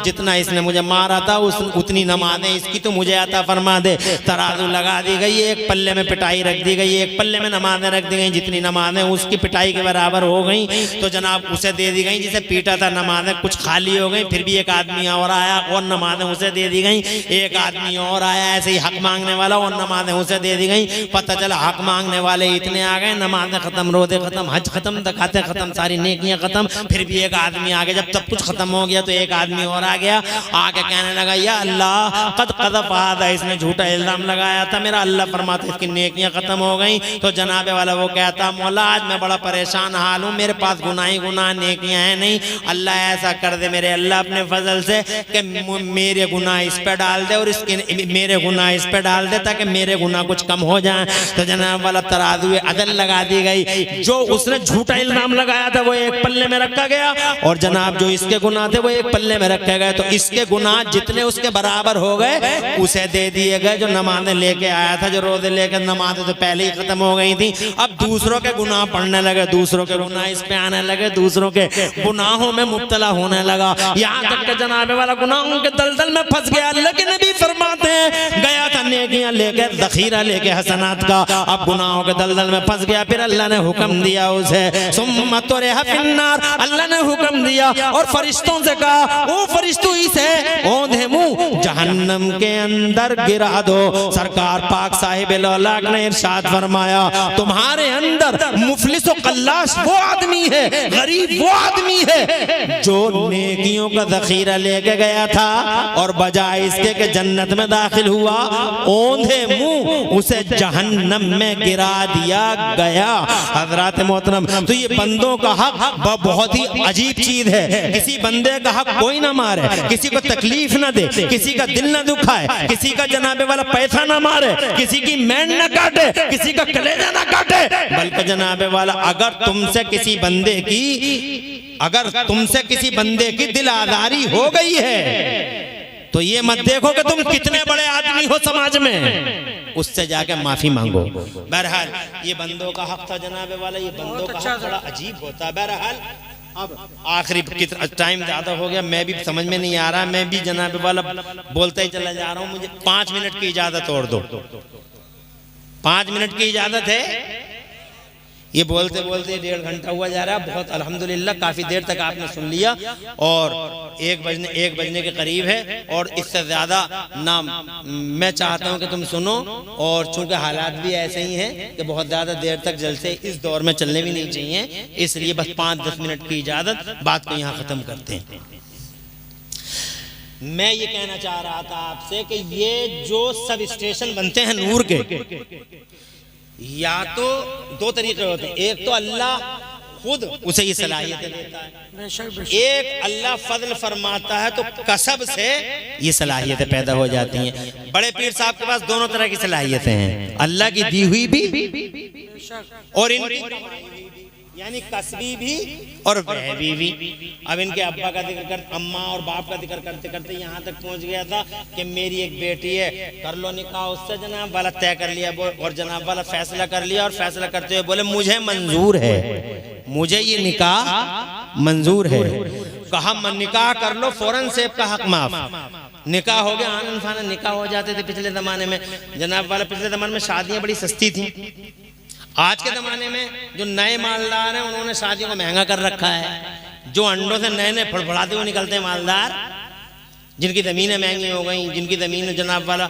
जितना इसने मुझे मारा था उतनी नमाज़ें इसकी तो मुझे आता फरमा दे। तराजू लगा दी गई, एक पल्ले में पिटाई रख दी गई, एक पल्ले में नमाज़ें रख दी गई, जितनी नमाज़ें उसकी पिटाई के बराबर हो गई तो जनाब उसे दे दी गई। जिसे पीटा था नमाज़ें कुछ खाली हो गई, फिर भी एक आदमी और आया और नमाज़ें उसे दे दी गई। एक आदमी और आया ऐसे ही हक मांगने वाला, और नमाज़ें उसे दे दी गई। पता चला हक मांगने वाले इतने आ गए, नमाज़ें खत्म, रोज़े खत्म, हज खत्म, ज़कातें खत्म, सारी नेकियां खत्म। फिर भी एक आदमी आ गया। जब सब कुछ खत्म हो गया तो एक आदमी और आ गया, आके कहने लगा, या अल्लाह कद क़ज़फ़ा हाज़ा, इसने झूठा इल्ज़ाम लगाया था मेरा। अल्लाह फरमाता इसकी नेकियां खत्म हो गई। तो जनाबे वाला वो कहता, मौला आज मैं बड़ा परेशान हाल हूँ, मेरे पास गुनाही गुनाह नेकियां हैं नहीं। अल्लाह ऐसा कर दे मेरे अल्लाह अपने फजल से कि मेरे गुनाह इस पे डाल दे और इसके मेरे गुनाह इस पे डाल दे, ताकि मेरे गुनाह कुछ कम हो जाए। तो जनाब वाला तराजू अदल लगा दी गई। जो उसने झूठा इल्जाम लगाया था वो एक पल्ले में रखा गया, और जनाब जो इसके गुनाह थे वो एक पल्ले में रखे गए। तो इसके गुनाह जितने उसके बराबर हो गए उसे दे दिए गए। जो नमाज़ें लेके आया था, जो रोजे लेकर, नमाज़ें तो पहले ही खत्म हो गई थी, अब दूसरों के गुनाह पढ़ने लगे, दूसरों के गुनाह इस पे आने लगे, दूसरों के गुनाहों में मुब्तला होने लगा, यहाँ तक के जनाबे वाला गुनाहों के दलदल में फंस गया। लेकिन नबी फरमाते हैं, गया था नेकियां लेके, ज़ख़ीरा लेके हसनात का, अब गुनाहों के दलदल में फंस गया। फिर अल्लाह ने हुक्म दिया उसे, सुम्मा तुरिहा फिन्नार, अल्लाह ने हुक्म दिया और फरिश्तों से कहा, ओ फरिश्तों इसे औंधे मुंह जहन्नम के अंदर गिरा दो। सरकार पाक साहिब लौलाक ने इरशाद फरमाया, तुम्हारे अंदर मुफलिस और कल्लाश वो आदमी है, गरीब वो आदमी है जो नेकियों का ज़ख़ीरा लेके गया था और बजाय इसके के जन्नत में दाखिल हुआ, औंधे मुंह उसे जहन्नम में गिरा दिया गया। हज़रात मोहतरम, तो ये बंदों का हक बहुत ही अजीब चीज है। किसी बंदे का हक कोई ना मारे, किसी को तकलीफ ना दे, किसी का दिल ना दुखाए, किसी का जनाबे वाला पैसा ना मारे, किसी की मैंड ना काटे, किसी का कलेजा ना काटे, बल्कि जनाबे वाला अगर तुमसे किसी बंदे की दिल आज़ारी हो गई है तो ये मत देखो कि तुम कितने बड़े आदमी हो समाज में, उससे जाके माफी मांगो। बहरहाल ये बंदों का हक था जनाबे वाला, ये बंदों का हक बड़ा अजीब होता है। बहरहाल अब आखिरी टाइम ज्यादा हो गया, मैं भी समझ में नहीं आ रहा, मैं भी जनाबे वाला बोलता ही चला जा रहा हूँ। मुझे 5 मिनट की इजाजत और दो, 5 मिनट की इजाजत है। ये बोलते बोलते 1.5 घंटा हुआ जा रहा है। बहुत अल्हम्दुलिल्लाह काफ़ी देर तक आपने सुन लिया और 1 बजने के करीब है और इससे ज़्यादा ना मैं चाहता हूँ कि तुम सुनो। और चूंकि हालात भी ऐसे ही हैं कि बहुत ज़्यादा देर तक जलसे इस दौर में चलने भी नहीं चाहिए, इसलिए बस 5-10 मिनट की इजाज़त, बात को यहाँ ख़त्म करते हैं। मैं ये कहना चाह रहा था आपसे कि ये जो सब स्टेशन बनते हैं नूर के, या तो 2 तरीके होते हैं। एक तो अल्लाह खुद उसे ये सलाहियतें देता है, एक अल्लाह फजल फरमाता है तो कसब से ये सलाहियतें पैदा हो जाती हैं। बड़े पीर साहब के पास दोनों तरह की सलाहियतें हैं, अल्लाह की दी हुई भी और इनकी यानी कसबी भी और वहबी भी। अब इनके अब्बा का जिक्र कर, अम्मा और बाप का जिक्र करते करते यहाँ तक पहुँच गया था कि मेरी एक बेटी है, कर लो निकाह उससे, जनाब वाला तय कर लिया और जनाब वाला फैसला कर लिया और फैसला करते हुए बोले मुझे मंजूर है, मुझे ये निकाह मंजूर है। कहा निकाह कर लो, फौरन से का हक माफ। निकाह हो गया, आनंद फानंद निकाह हो जाते थे पिछले ज़माने में जनाब वाला। पिछले ज़माने में शादियाँ बड़ी सस्ती थी। आज के ज़माने में जो नए मालदार हैं उन्होंने शादियों को महंगा कर रखा है। जो अंडों से नए नए फड़फड़ाते हुए निकलते हैं मालदार, जिनकी ज़मीनें महंगी हो गई, जिनकी ज़मीन जनाब वाला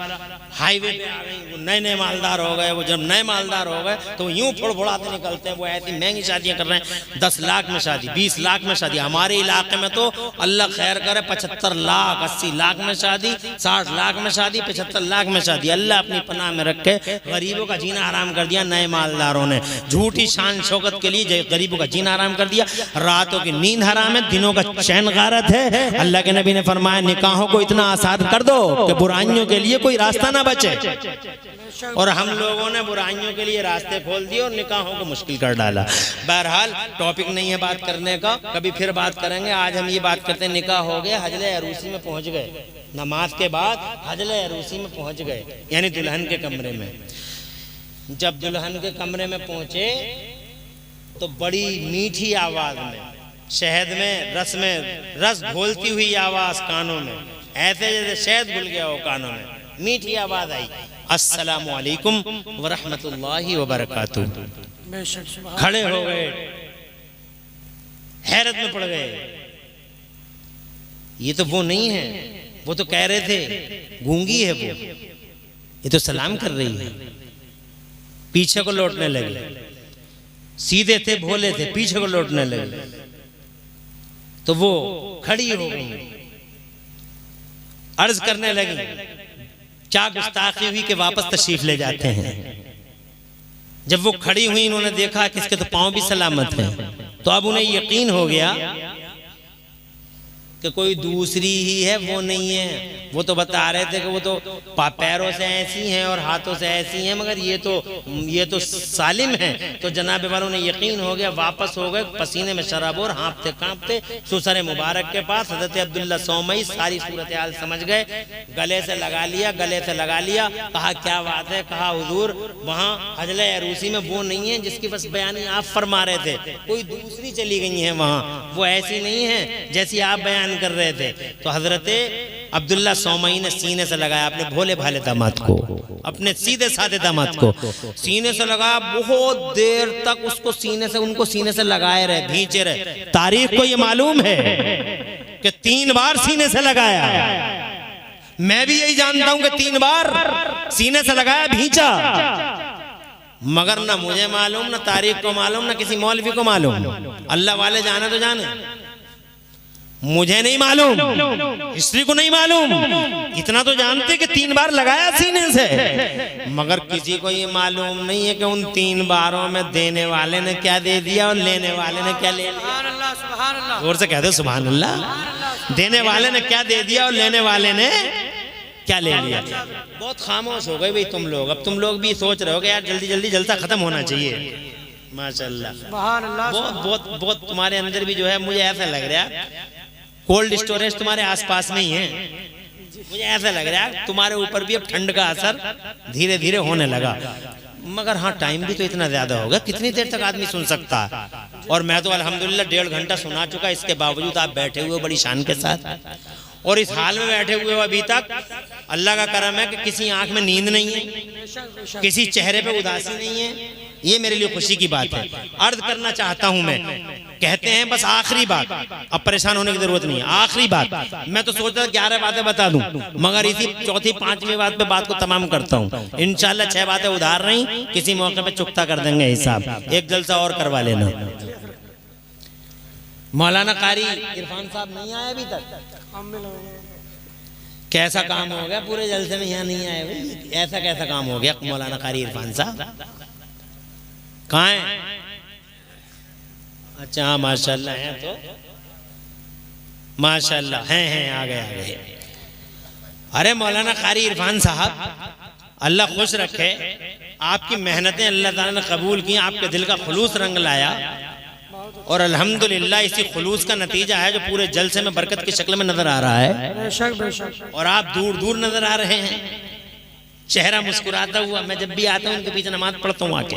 हाईवे पे आ गई, वो नए नए मालदार हो गए। वो जब नए मालदार हो गए तो यूं फड़फड़ाते निकलते हैं। वो ऐसी महंगी शादियां कर रहे हैं, 10 लाख में शादी, 20 लाख में शादी। हमारे इलाके में तो अल्लाह खैर करे 75 लाख 80 लाख में शादी, 60 लाख में शादी, 75 लाख में शादी। अल्लाह अपनी पनाह में रखे। गरीबों का जीना हराम कर दिया नए मालदारों ने, झूठी शान शौकत के लिए गरीबों का जीना हराम कर दिया। रातों की नींद हराम है, दिनों का चैन गारत है। अल्लाह के नबी ने फरमाया निकाहों को इतना आसान कर दो कि बुराइयों के लिए कोई रास्ता ना बचे। और हम लोगों ने बुराइयों के लिए रास्ते खोल दिए और निकाहों को मुश्किल कर डाला। बहरहाल टॉपिक नहीं है बात करने का, कभी फिर बात करेंगे। आज हम ये बात करते हैं, निकाह हो गया, हजले अरूसी में पहुंच गए, नमाज के बाद हजले अरूसी में पहुंच गए, यानी दुल्हन के कमरे में। जब दुल्हन के कमरे में पहुंचे तो बड़ी मीठी आवाज में, शहद में रस घोलती हुई आवाज कानों में, ऐसे जैसे शहद घुल गया हो कानों में, मीठी आवाज आई, अस्सलामु अलैकुम व रहमतुल्लाहि व बरकातुहू। खड़े हो गए, हैरत में पड़ गए। ये तो वो नहीं है, वो तो कह रहे थे गूंगी है वो, ये तो सलाम कर रही है। पीछे को लौटने लगे, सीधे थे भोले थे, पीछे को लौटने लगे तो वो खड़ी हो गई, अर्ज करने लगी क्या गुस्ताखी हुई कि वापस तशरीफ ले जाते हैं। जब वो खड़ी हुई, इन्होंने देखा कि इसके तो पांव भी सलामत हैं, तो अब उन्हें यकीन हो गया कि कोई दूसरी ही है, वो नहीं है। वो तो बता रहे थे कि वो तो पैरों से ऐसी हैं और हाथों से ऐसी हैं, मगर ये तो सालिम है। तो जनाब वालों ने यकीन हो गया, वापस हो गए पसीने में शराबोर, हाँफते कांपते सुसर मुबारक के पास। हजरत अब्दुल्ला सौमई सारी सूरत हाल समझ गए, गले से लगा लिया। कहा क्या बात है? कहा हुजूर वहाँ हजले अरूसी में वो नहीं है जिसकी बस बयानी आप फरमा रहे थे, कोई दूसरी चली गई है वहाँ, वो ऐसी नहीं है जैसी आप बयान कर रहे थे। तो हजरत अब्दुल्ला सौमई ने सीने से लगाया अपने भोले भाले दामाद को, अपने सीधे साधे दामाद को सीने से लगाया। बहुत देर तक उसको उनको सीने से लगाए रहे, भींचे रहे। तारीख को ये मालूम है कि 3 बार सीने से लगाया। मैं भी यही जानता हूं कि 3 बार सीने से लगाया, भींचा, मगर ना मुझे मालूम, ना तारीख को मालूम, ना किसी मौलवी को मालूम। अल्लाह वाले जाने तो जाने, मुझे नहीं मालूम, हिस्ट्री को नहीं मालूम। इतना तो जानते कि 3 बार लगाया सीने से, मगर किसी को ये मालूम नहीं है कि उन 3 बारों में देने वाले ने क्या दे दिया और लेने वाले ने क्या ले लिया। जोर से कहते सुभान अल्लाह। देने वाले ने क्या दे दिया और लेने वाले ने क्या ले लिया। बहुत खामोश हो गए भाई तुम लोग। अब तुम लोग भी सोच रहे हो कि यार जल्दी जल्दी जलसा खत्म होना चाहिए। माशाअल्लाह, बहुत तुम्हारे अंदर भी जो है, मुझे ऐसा लग रहा है कोल्ड स्टोरेज तुम्हारे आसपास में ही है। मुझे ऐसा लग रहा है तुम्हारे ऊपर भी अब ठंड का असर धीरे धीरे होने लगा। मगर हाँ, टाइम भी तो इतना ज्यादा होगा, कितनी देर तक आदमी सुन सकता है। और मैं तो अल्हम्दुलिल्लाह 1.5 घंटा सुना चुका, इसके बावजूद आप बैठे हुए बड़ी शान के साथ, और इस हाल में बैठे हुए हो अभी तक। अल्लाह का करम है कि किसी आंख में नींद नहीं है, किसी चेहरे पे उदासी नहीं है, ये मेरे लिए खुशी की बात है। अर्ज करना चाहता हूं मैं, कहते हैं बस आखिरी बात, अब परेशान होने की जरूरत नहीं है, आखिरी बात। मैं तो सोच रहा 11 बातें बता दूं, मगर इसी चौथी पांचवी बात पे बात को तमाम करता हूं। इंशाल्लाह 6 बातें उधार नहीं, किसी मौके पे चुकता कर देंगे हिसाब, एक जलसा और करवा लेना। मौलाना कारी इरफान साहब नहीं आए अभी तक। कैसा काम हो गया, पूरे जलसे में यहाँ नहीं आए भाई, ऐसा कैसा काम हो गया मौलाना कारी इरफान साहब? कहाँ है? अच्छा हाँ माशाल्लाह हैं, तो माशाल्लाह हैं आ गए। अरे मौलाना कारी इरफान साहब, अल्लाह खुश रखे, आपकी मेहनतें अल्लाह ताला ने कबूल की, आपके दिल का खुलूस रंग लाया, और अल्हम्दुलिल्लाह इसी खुलूस का नतीजा है जो पूरे जलसे में बरकत की शक्ल में नजर आ रहा है। बेशक। और आप दूर दूर नजर आ रहे हैं, चेहरा मुस्कुराता हुआ। मैं जब भी आता हूँ इनके पीछे नमाज पढ़ता हूँ आके,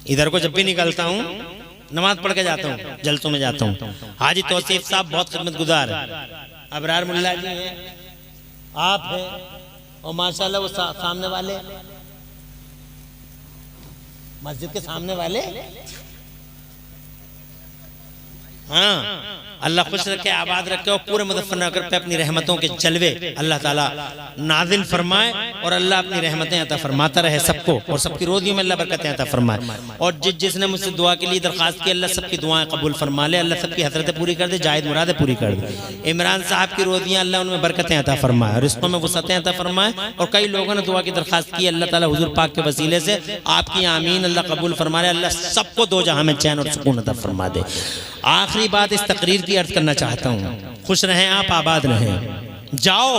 इधर को जब भी निकलता हूँ नमाज पढ़ के जाता हूँ, जलसों में जाता हूँ। हाजी तौसीफ साहब बहुत खिदमतगुजार, अबरार मुल्ला जी हैं, आप हैं, और माशाल्लाह वो सामने वाले मस्जिद के सामने वाले, हाँ अल्लाह खुश रखे, आबाद रखे, और पूरे मुजफ्फरनगर पे अपनी रहमतों के जलवे अल्लाह ताला नाजिल फरमाए, और अल्लाह अपनी रहमतें अता फरमाता रहे सबको, और सबकी रोजियों में अल्लाह बरकतें अता फरमाए। और जिसने मुझसे दुआ के लिए दरखास्त की, अल्लाह सबकी दुआएं कबूल फरमा ले, अल्लाह सबकी हसरतें पूरी कर दे, जायद मुरादें पूरी कर दे। इमरान साहब की रोजियां अल्लाह उनमें बरकतें अता फरमाए, रिस्कों में वसअतें अता फरमाए। और कई लोगों ने दुआ की दरखास्त की, अल्लाह ताला हुजूर पाक के वसीले से आपकी आमीन अल्लाह कबूल फरमा ले, अल्लाह सबको दो जहां में चैन और सुकून अता फरमा दे। आखिरी बात इस तकरीर की अर्ज करना चाहता हूँ, खुश रहें आप, आबाद रहें, जाओ,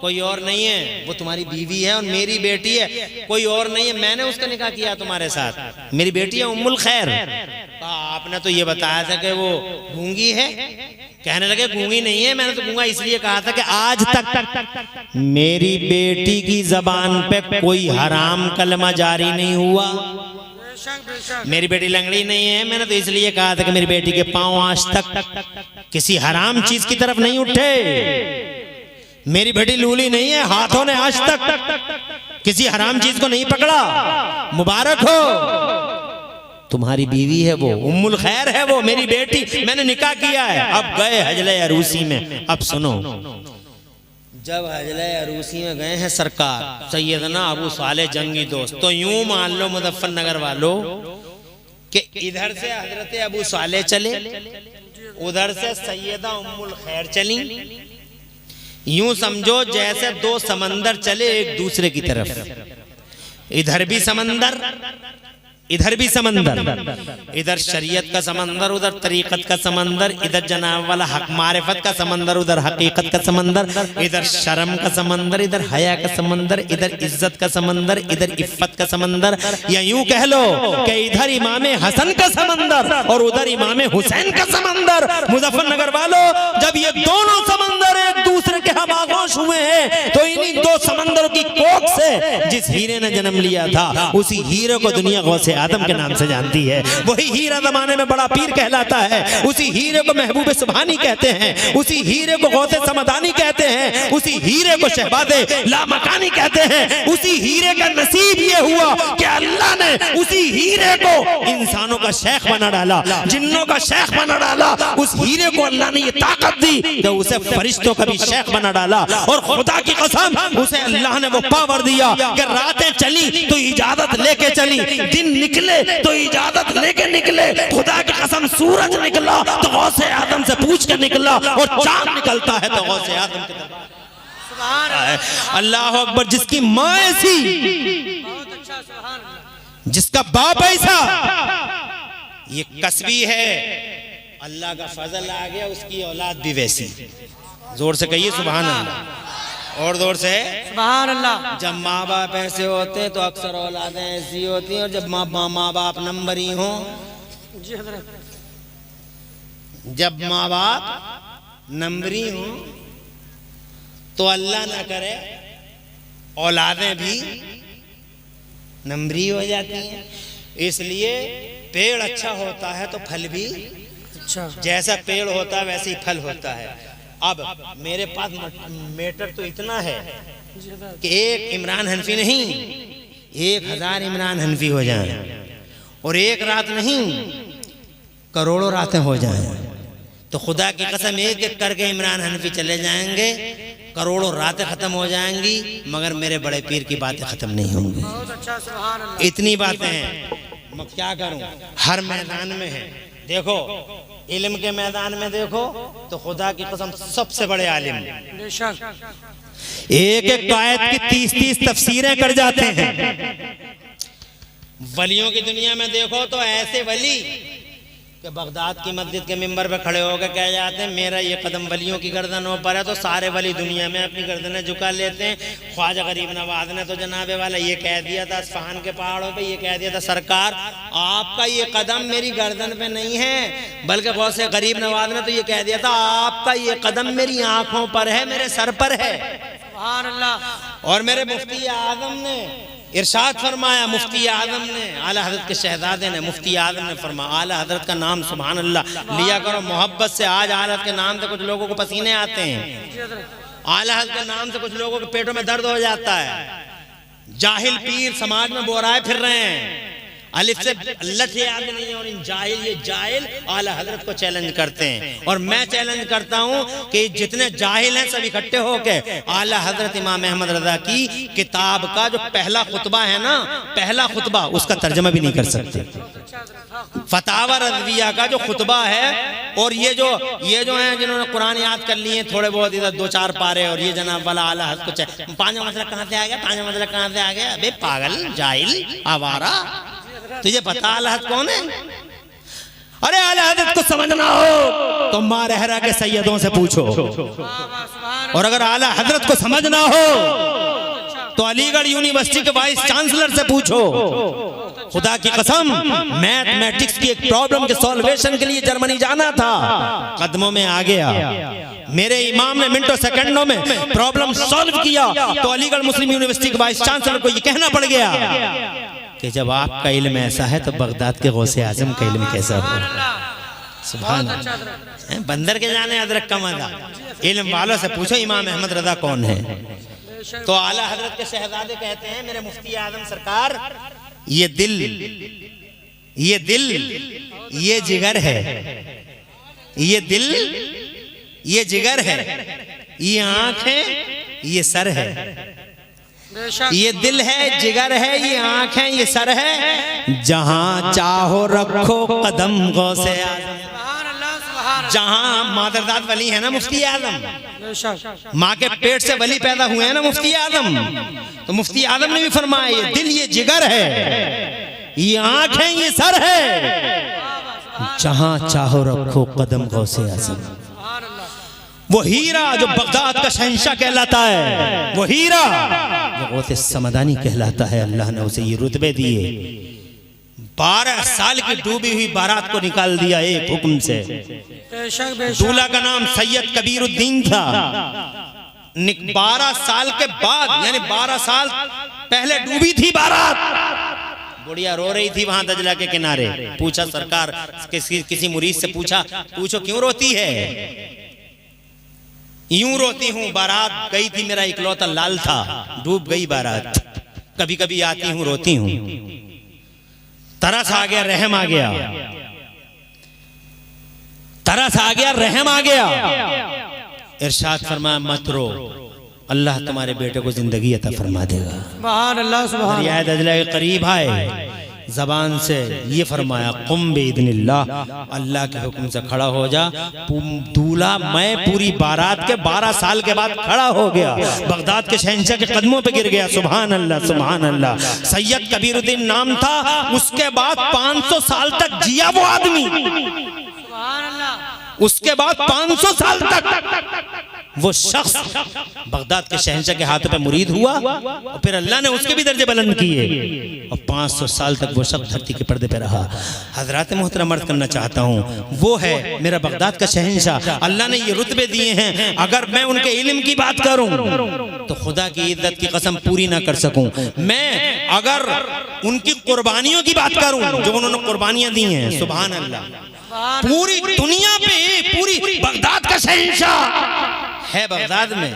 कोई और नहीं है, वो तुम्हारी बीवी है और मेरी बेटी है, कोई और नहीं है। मैंने उसका निकाह किया तुम्हारे साथ, मेरी बेटी है उम्मुल खैर। आपने तो ये बताया था कि वो गूंगी है, कहने लगे गूंगी नहीं है। मैंने तो गूंगा इसलिए कहा था कि आज तक मेरी बेटी की जबान पे कोई हराम कलमा जारी नहीं हुआ। मेरी बेटी लंगड़ी नहीं है, मैंने तो इसलिए कहा था कि मेरी बेटी के पांव आज तक किसी हराम चीज की तरफ नहीं उठे। मेरी बेटी लूली नहीं है, हाथों ने आज तक किसी हराम चीज को नहीं पकड़ा। मुबारक हो, तुम्हारी बीवी है वो, उम्मुल खैर है वो, मेरी बेटी, मैंने निकाह किया है। अब गए हजले अरूसी में, अब सुनो, जब हजले अरूसी में गए हैं सरकार सैयदना अबू साले जंगी दोस्त, तो यूं मान लो मुजफ्फरनगर वालों कि इधर से हजरत अबू साले चले, उधर से सैयदा उम्मुल खैर चली। यूं समझो जैसे दो समंदर चले एक दूसरे की तरफ, इधर भी समंदर इधर भी समंदर, इधर शरीयत का समंदर, उधर तरीकत का समंदर, इधर जनाब वाला हक मारिफत का समंदर, उधर हकीकत का समंदर, इधर शर्म का समंदर, इधर हया का समंदर, इधर इज्जत का समंदर, इधर इफ्फत का समंदर, या यूं कह लो कि इधर इमाम हसन का समंदर और उधर इमाम हुसैन का समंदर। मुजफ्फरनगर वालों, जब ये दोनों समंदर एक दूसरे के हम आगोश हुए हैं, तो इन्हीं दो समंदरों की कोख से जिस हीरे ने जन्म लिया था, उसी हीरे को दुनिया गौसे आदम के नाम से जानती है। वही हीरा जमाने में बड़ा पीर कहलाता है, उसी हीरे को महबूब सुभानी कहते हैं, उसी हीरे को गौसे समदानी कहते हैं, उसी हीरे को शहबादे लामकानी कहते हैं। उसी हीरे का नसीब ये हुआ कि अल्लाह ने उसी हीरे को इंसानों का शेख बना डाला, जिन्नों का शेख बना डाला। उस हीरे को अल्लाह ने ये ताकत दी कि उसे फरिश्तों का भी शेख बना डाला। और खुदा की कसम, उसे अल्लाह ने वो पावर दिया कि रातें चली तो इजाजत लेके चली, दिन निकले तो इजाजत लेके निकले। खुदा की कसम, सूरज निकला तो गौसे आदम से पूछ के निकला, और चांद निकलता है तो गौसे आदम के दरबार। अल्लाह अकबर। जिसकी माँ ऐसी, जिसका बाप ऐसा, ये कसबी है, अल्लाह का फजल आ गया, उसकी औलाद भी वैसी। जोर से कहिए सुभान अल्लाह, और जोर से सुभान अल्लाह। जब माँ बाप ऐसे होते तो अक्सर औलादें ऐसी होती हैं, और जब माँ बाप नंबरी हो, जब माँ बाप नंबरी हो तो अल्लाह ना करे औलादें भी नंबरी हो जाती हैं। इसलिए पेड़ अच्छा होता है तो फल भी अच्छा, जैसा पेड़ होता है वैसे ही फल होता है। अब मेरे पास मैटर तो इतना है कि एक इमरान हनफी नहीं, 1000 इमरान हनफी हो जाएं और एक रात नहीं करोड़ों रातें हो जाएं, तो खुदा की कसम एक एक करके इमरान हनफी चले जाएंगे, करोड़ों रातें खत्म हो जाएंगी, मगर मेरे बड़े पीर की बातें खत्म नहीं होंगी। बहुत अच्छा, सुभान अल्लाह। इतनी बातें हैं, मैं क्या करूं, हर मैदान में है। देखो इल्म के मैदान में देखो तो खुदा की कसम सबसे बड़े आलिम, बेशक एक एक आयत की 30-30 तफसीरें कर जाते हैं। वलियों की दुनिया में देखो तो ऐसे वली कि बगदाद की मस्जिद के मिंबर पे खड़े होकर कह जाते हैं मेरा ये कदम वलियों की गर्दनों पर है, तो सारे वली दुनिया में अपनी गर्दनें झुका लेते हैं। ख्वाजा गरीब नवाज ने तो जनाबे वाला ये कह दिया था इस्फहान के पहाड़ों पे, ये कह दिया था सरकार आपका ये कदम मेरी गर्दन पे नहीं है, बल्कि गौसे गरीब नवाज ने तो ये कह दिया था आपका ये कदम मेरी आंखों पर है, मेरे सर पर है। सुभान अल्लाह। और मेरे मुफ्ती आजम ने इरशाद फरमाया, मुफ्ती आजम ने, आला हजरत के शहजादे ने, मुफ्ती आजम ने फरमाया आला हजरत का नाम सुभान अल्लाह लिया करो मोहब्बत से। आज आला हजरत के नाम से कुछ लोगों को पसीने आते हैं, आला हजरत के नाम से कुछ लोगों के पेटों में दर्द हो जाता है। जाहिल पीर समाज में बोराए फिर रहे हैं, अलिफ से लट याद नहीं है, और इन जाहिल ये जाहिल आला हजरत को चैलेंज करते हैं। और मैं चैलेंज करता हूं कि जितने जाहिल हैं सब इकट्ठे होकर आला हजरत इमाम अहमद रजा की किताब का जो पहला खुतबा है ना, पहला खुतबा उसका तर्जमा भी नहीं कर सकते। फतावा रज़विया का जो खुतबा है, और ये जो हैं जिन्होंने कुरान याद कर लिए थोड़े बहुत, इधर 2-4 पारे, और ये जनाब वाला आला हजरत को पांचवा मसला कहां से आ गया, पांचवा मसला कहां से आ गया। अबे पागल जाहिल आवारा, तुझे पता आला हज़रत कौन है? अरे आला हज़रत को समझना हो तो माँ रहरा के सैयदों से पूछो, और अगर आला हज़रत को समझना हो तो अलीगढ़ यूनिवर्सिटी के वाइस चांसलर से पूछो। खुदा की कसम मैथमेटिक्स की एक प्रॉब्लम के सॉल्वेशन के लिए जर्मनी जाना था, कदमों में आ गया, मेरे इमाम ने मिनटों सेकंडों में प्रॉब्लम सॉल्व किया, तो अलीगढ़ मुस्लिम यूनिवर्सिटी के वाइस चांसलर को ये कहना पड़ गया कि जब आपका इल्म ऐसा है तो बगदाद के गौसे आजम का इल्म कैसा होगा। सुभान अल्लाह। बंदर के जाने अदरक का मजा, इल्म वालों से पूछो इमाम अहमद रजा कौन है। तो आला हजरत के शहजादे कहते हैं मेरे मुफ्ती आजम सरकार, ये दिल ये जिगर है, ये दिल ये जिगर है, ये आंख है, ये सर है। ये दिल है, जिगर है, ये आंख है, ये सर है, जहां चाहो रखो कदम गौसे आजम। जहां मादरदाद वली है ना मुफ्ती आजम, माँ के पेट से वली पैदा हुए हैं ना मुफ्ती आजम, तो मुफ्ती आजम ने भी फरमाया ये दिल ये जिगर है, ये आंख है, ये सर है, जहां चाहो रखो कदम गौसे आजम। वो हीरा जो बगदाद का शहंशाह कहलाता है, वो हीरा जो गौसे समदानी कहलाता है, अल्लाह ने उसे ये रुतबे दिए। 12 साल की डूबी हुई बारात को निकाल दिया एक हुक्म से। दूल्हा का नाम सैयद कबीरुद्दीन था। 12 साल के बाद, यानी 12 साल पहले डूबी थी बारात। बुढ़िया रो रही थी वहां दजला के किनारे। पूछा सरकार, किसी मुरीद से पूछो क्यों रोती है? यूं रोती हूं, बारात गई थी, मेरा इकलौता लाल था, डूब गई बारात, कभी कभी आती हूं रोती हूं, तरस आ गया, रहम आ गया, तरस आ गया, रहम आ गया। इरशाद फरमाया मत रो, अल्लाह तुम्हारे बेटे को जिंदगी अता फरमा देगा। सुभान अल्लाह, सुभान अल्लाह। दजला के करीब आए, जबान से ये फरमाया कुम बिइज़्निल्लाह, अल्लाह के हुक्म से खड़ा हो जा। दूल्हा मैं पूरी बारात के 12 साल के बाद खड़ा हो गया, बगदाद के शहंशाह के कदमों पे गिर गया। सुभान अल्लाह, सुभान अल्लाह। सैयद कबीरुद्दीन नाम था। उसके बाद 500 साल तक जिया वो आदमी, उसके बाद 500 साल तक वो शख्स बगदाद के शहंशाह के हाथों पे मुरीद हुआ, और फिर अल्लाह ने उसके भी दर्जे बुलंद किए, और 500 साल तक वो शख्स धरती के पर्दे पे रहा। हजरात मोहतरम अर्ज करना चाहता हूँ, वो है मेरा बगदाद का शहंशाह। अल्लाह ने ये रुतबे दिए हैं, अगर मैं उनके इल्म की बात करूँ तो खुदा की इज्जत की कसम पूरी ना कर सकूं। मैं अगर उनकी कुर्बानियों की बात करूं, जो उन्होंने कुर्बानियां दी हैं, सुभान अल्लाह, पूरी दुनिया पे पूरी बगदाद का शहंशाह है बगदाद में,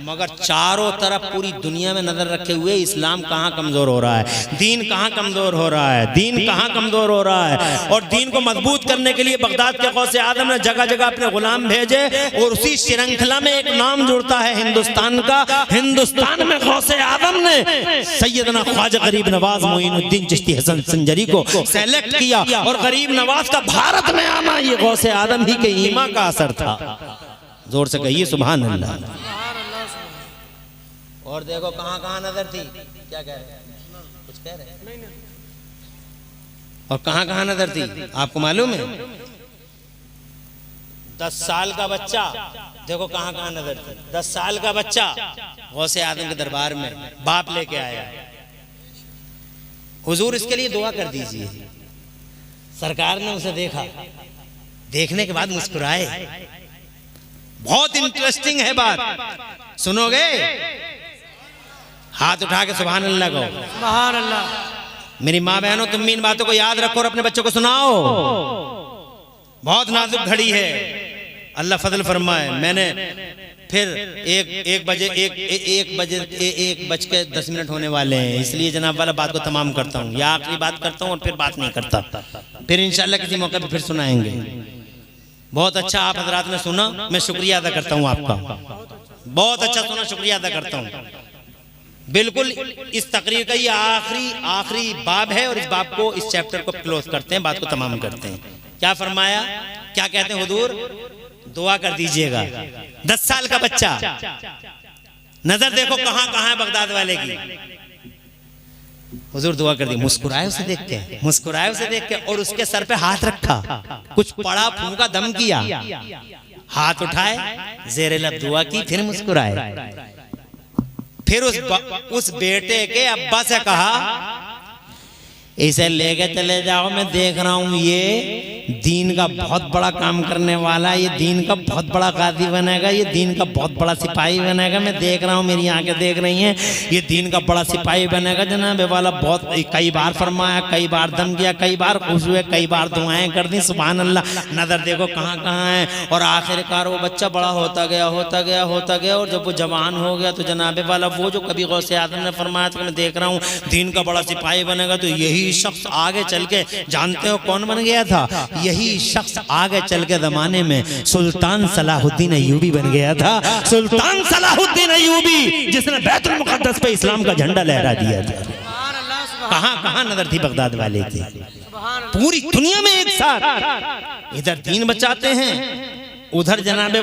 मगर चारों तरफ पूरी दुनिया में नजर रखे हुए इस्लाम कहाँ कमजोर हो रहा है, दीन कहाँ कमजोर हो रहा है, दीन कहाँ कमजोर हो रहा है। और दीन को मजबूत करने के लिए बगदाद के गौसे आदम ने जगह जगह अपने गुलाम भेजे और उसी श्रृंखला में एक नाम जुड़ता है हिंदुस्तान का। हिंदुस्तान में गौसे आदम ने सैयदना ख्वाजा गरीब नवाज मोइनुद्दीन चिश्ती हसन संजरी को सेलेक्ट किया और गरीब नवाज का भारत में आना ये गौसे आदम ही के ईमा का असर था। जोर से कहिए सुभान अल्लाह। और देखो कहां कहां नजर थी, क्या कह रहे हैं, कुछ कह रहे हैं, और कहां कहां नजर थी आपको मालूम है? 10 साल का बच्चा, देखो कहां कहां नजर थी। 10 साल का बच्चा गौसे आदम के दरबार में बाप लेके आया, हुजूर इसके लिए दुआ कर दीजिए। सरकार ने उसे देखा, देखने के बाद मुस्कुराए। बहुत इंटरेस्टिंग है बात, सुनोगे? हाथ उठा के सुभान अल्लाह कहो। सुभान अल्लाह। मेरी माँ बहनों, तुम भी इन बातों को याद रखो और अपने बच्चों को सुनाओ। बहुत नाजुक घड़ी है, अल्लाह फजल फरमाए। मैंने फिर एक बज के 10 मिनट होने वाले हैं, इसलिए जनाब वाला बात को तमाम करता हूँ, या आखिरी बात करता हूँ और फिर बात नहीं करता, फिर इंशाल्लाह किसी मौके पे फिर सुनाएंगे। बहुत अच्छा आप हजरात ने सुना, मैं शुक्रिया अदा करता हूँ आपका। बहुत अच्छा सुना, शुक्रिया अदा करता हूँ। बिल्कुल इस तकरीर का ये आखिरी बाब है और इस बाब को, इस चैप्टर को क्लोज करते हैं, बात को तमाम करते हैं। क्या फरमाया, क्या कहते हैं हुजूर? दुआ कर दीजिएगा। 10 साल का बच्चा, नजर देखो कहां कहां है बगदाद वाले की। हुजूर दुआ कर दी, मुस्कुराए उसे देख के, मुस्कुराए उसे देख के, और उसके सर पे हाथ रखा, कुछ पड़ा, फूंका, दम किया, हाथ उठाए, जेरे लब दुआ की, फिर मुस्कुराए। फिर उस बेटे के अब्बा से कहा, इसे लेके चले जाओ, मैं देख रहा हूं ये दीन का बहुत बड़ा काम करने वाला, ये दीन का बहुत बड़ा गाजी बनेगा, ये दीन का बहुत बड़ा सिपाही बनेगा। मैं देख रहा हूँ, मेरी आंखें देख रही हैं, ये दीन का बड़ा सिपाही बनेगा। जनाब वाला बहुत कई बार फरमाया, कई बार दम किया, कई बार खुश हुए, कई बार दुआएं कर दी। सुभान अल्लाह। नजर देखो कहाँ कहाँ है। और आखिरकार वो बच्चा बड़ा होता गया, होता गया, होता गया, और जब वो जवान हो गया तो जनाब वाला वो जो कभी गौसे आदम ने फरमाया था, मैं देख रहा हूँ दीन का बड़ा सिपाही बनेगा, तो यही शख्स आगे चल के, जानते हो कौन बन गया था? यही शख्स आगे चल के जमाने में सुल्तान सलाहुद्दीन अय्यूबी बन गया था। सुल्तान सलाहुद्दीन अय्यूबी, जिसने बैतुल मुक़द्दस पे इस्लाम का झंडा लहरा दिया था। कहां कहां नजर थी बगदाद वाले की? पूरी दुनिया में एक साथ इधर दीन बचाते हैं, उधर जनाबे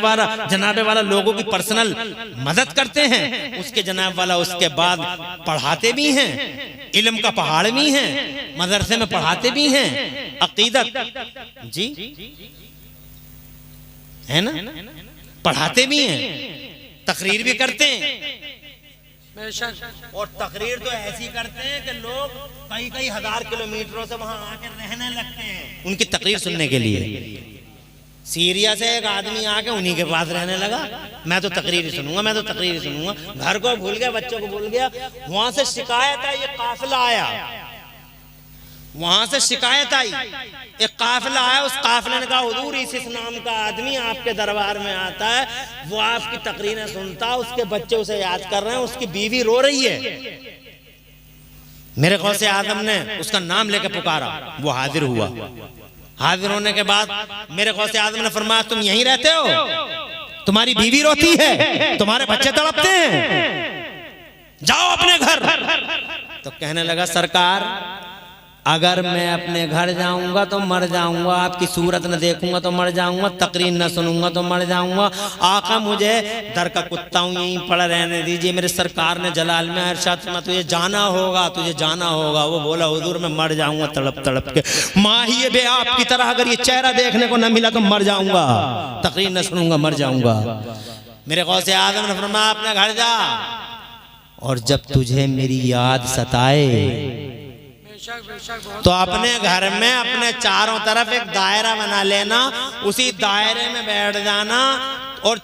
वाला लोगों की पर्सनल मदद करते हैं, उसके जनाब वाला उसके बाद पढ़ाते भी हैं, इल्म का पहाड़ भी हैं, मदरसे में पढ़ाते भी हैं, अकीदत जी है ना, पढ़ाते भी हैं, तकरीर भी करते हैं। और तकरीर तो ऐसी करते हैं कि लोग कई हजार किलोमीटरों से वहां आकर रहने लगते हैं उनकी तकरीर सुनने के लिए। सीरिया से एक आदमी आके उन्हीं के पास रहने लगा, मैं तो तकरीर ही सुनूंगा, मैं तो तकरीर ही सुनूंगा। घर को भूल गया, बच्चों को भूल गया। वहां से शिकायत आई, ये काफिला आया, वहां से शिकायत आई, एक काफिला आया। उस काफिले ने कहा, हुजूर इस नाम का आदमी आपके दरबार में आता है, वो आपकी तकरीरें सुनता, उसके बच्चे उसे याद कर रहे हैं, उसकी बीवी रो रही है। मेरे गौसे आदम ने उसका नाम लेकर पुकारा, वो हाजिर हुआ। हाजिर होने के बाद मेरे गौसे आदम ने फरमाया, तुम यहीं रहते हो? तुम्हारी बीवी रोती है, तुम्हारे बच्चे तड़पते हैं, जाओ अपने घर। तो कहने लगा, सरकार अगर मैं अपने घर जाऊंगा तो मर जाऊंगा, आपकी सूरत न देखूंगा तो मर जाऊंगा, तकरीर न सुनूंगा तो मर जाऊंगा। आका मुझे दर का कुत्ता हूं, यहीं पड़ा रहने दीजिए। मेरे सरकार ने जलाल में इरशाद में, तुझे जाना होगा, तुझे जाना होगा। वो बोला, हुजूर मैं मर जाऊंगा तड़प तड़प के, माहिए बे आपकी तरह अगर ये चेहरा देखने को न मिला तो मर जाऊंगा, तकरीर न सुनूंगा, मर जाऊंगा। मेरे गौसे आदम ने फरमाया, अपने घर जा, और जब तुझे मेरी याद सताए तो अपने घर में अपने चारों तरफ एक दायरा बना लेना, उसी दायरे में बैठ जाना, और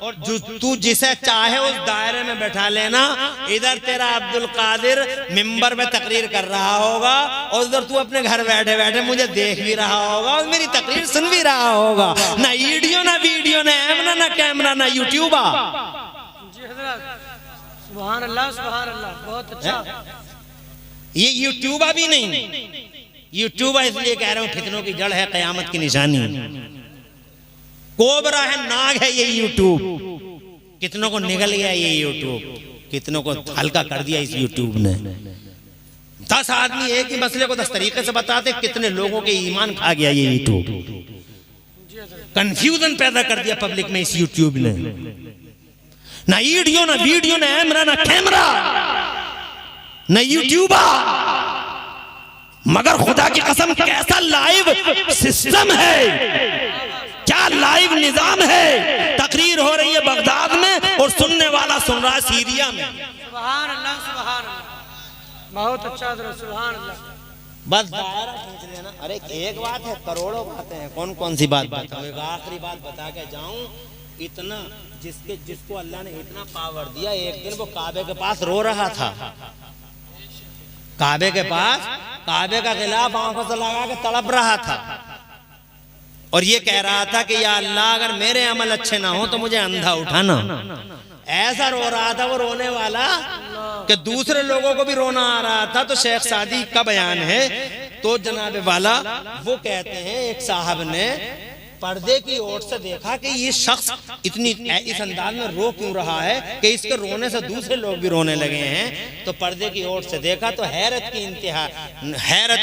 तू जिसे चाहे उस दायरे में बैठा लेना। इधर तेरा अब्दुल कादिर मिंबर में तकरीर कर रहा होगा, और उधर तू अपने घर बैठे बैठे मुझे देख भी रहा होगा और मेरी तकरीर सुन भी रहा होगा। ना वीडियो, ना एमना, ना कैमरा, ना यूट्यूब। सुभान अल्लाह, बहुत अच्छा। ये यूट्यूबा भी नहीं, यूट्यूबा इसलिए कह रहा हूं फितनों की जड़ है, कयामत की निशानी, कोबरा है, नाग है ये यूट्यूब। कितनों को निगल गया ये यूट्यूब, कितनों को हल्का कर दिया इस यूट्यूब ने। 10 आदमी एक ही मसले को 10 तरीके से बताते, कितने लोगों के ईमान खा गया ये यूट्यूब। कंफ्यूजन पैदा कर दिया पब्लिक में इस यूट्यूब ने। ना वीडियो ना वीडियो, ना कैमरा ना कैमरा, ना यूट्यूबा, मगर खुदा की कसम कैसा लाइव सिस्टम है, क्या लाइव निजाम है। तकरीर हो रही है बगदाद में और सुनने वाला सुन रहा है सीरिया में। सुभान अल्लाह, सुभान अल्लाह, बहुत अच्छा हज़रत, सुभान अल्लाह। बस दायरा खींच लेना। अरे एक बात है, करोड़ों बातें हैं, कौन कौन सी बात बताऊं। एक आखिरी बात बता के जाऊं, इतना जिसको अल्लाह ने इतना पावर दिया, एक दिन वो काबे के पास रो रहा था, काबे के पास, काबे का गिलाफ आंखों से लगा के तड़प रहा था और ये कह रहा था कि या अल्लाह अगर मेरे अमल अच्छे ना हो तो मुझे अंधा उठाना। ऐसा रो रहा था वो रोने वाला कि दूसरे लोगों को भी रोना आ रहा था। तो शेख सादी का बयान है, तो जनाब वाला वो कहते हैं एक साहब ने पर्दे की ओर से देखा कि ये शख्स इतनी इस अंदाज में रो क्यों रहा है कि इसके रोने से दूसरे लोग भी रोने लगे हैं। तो पर्दे की ओर से देखा तो हैरत की इंतहा, हैरत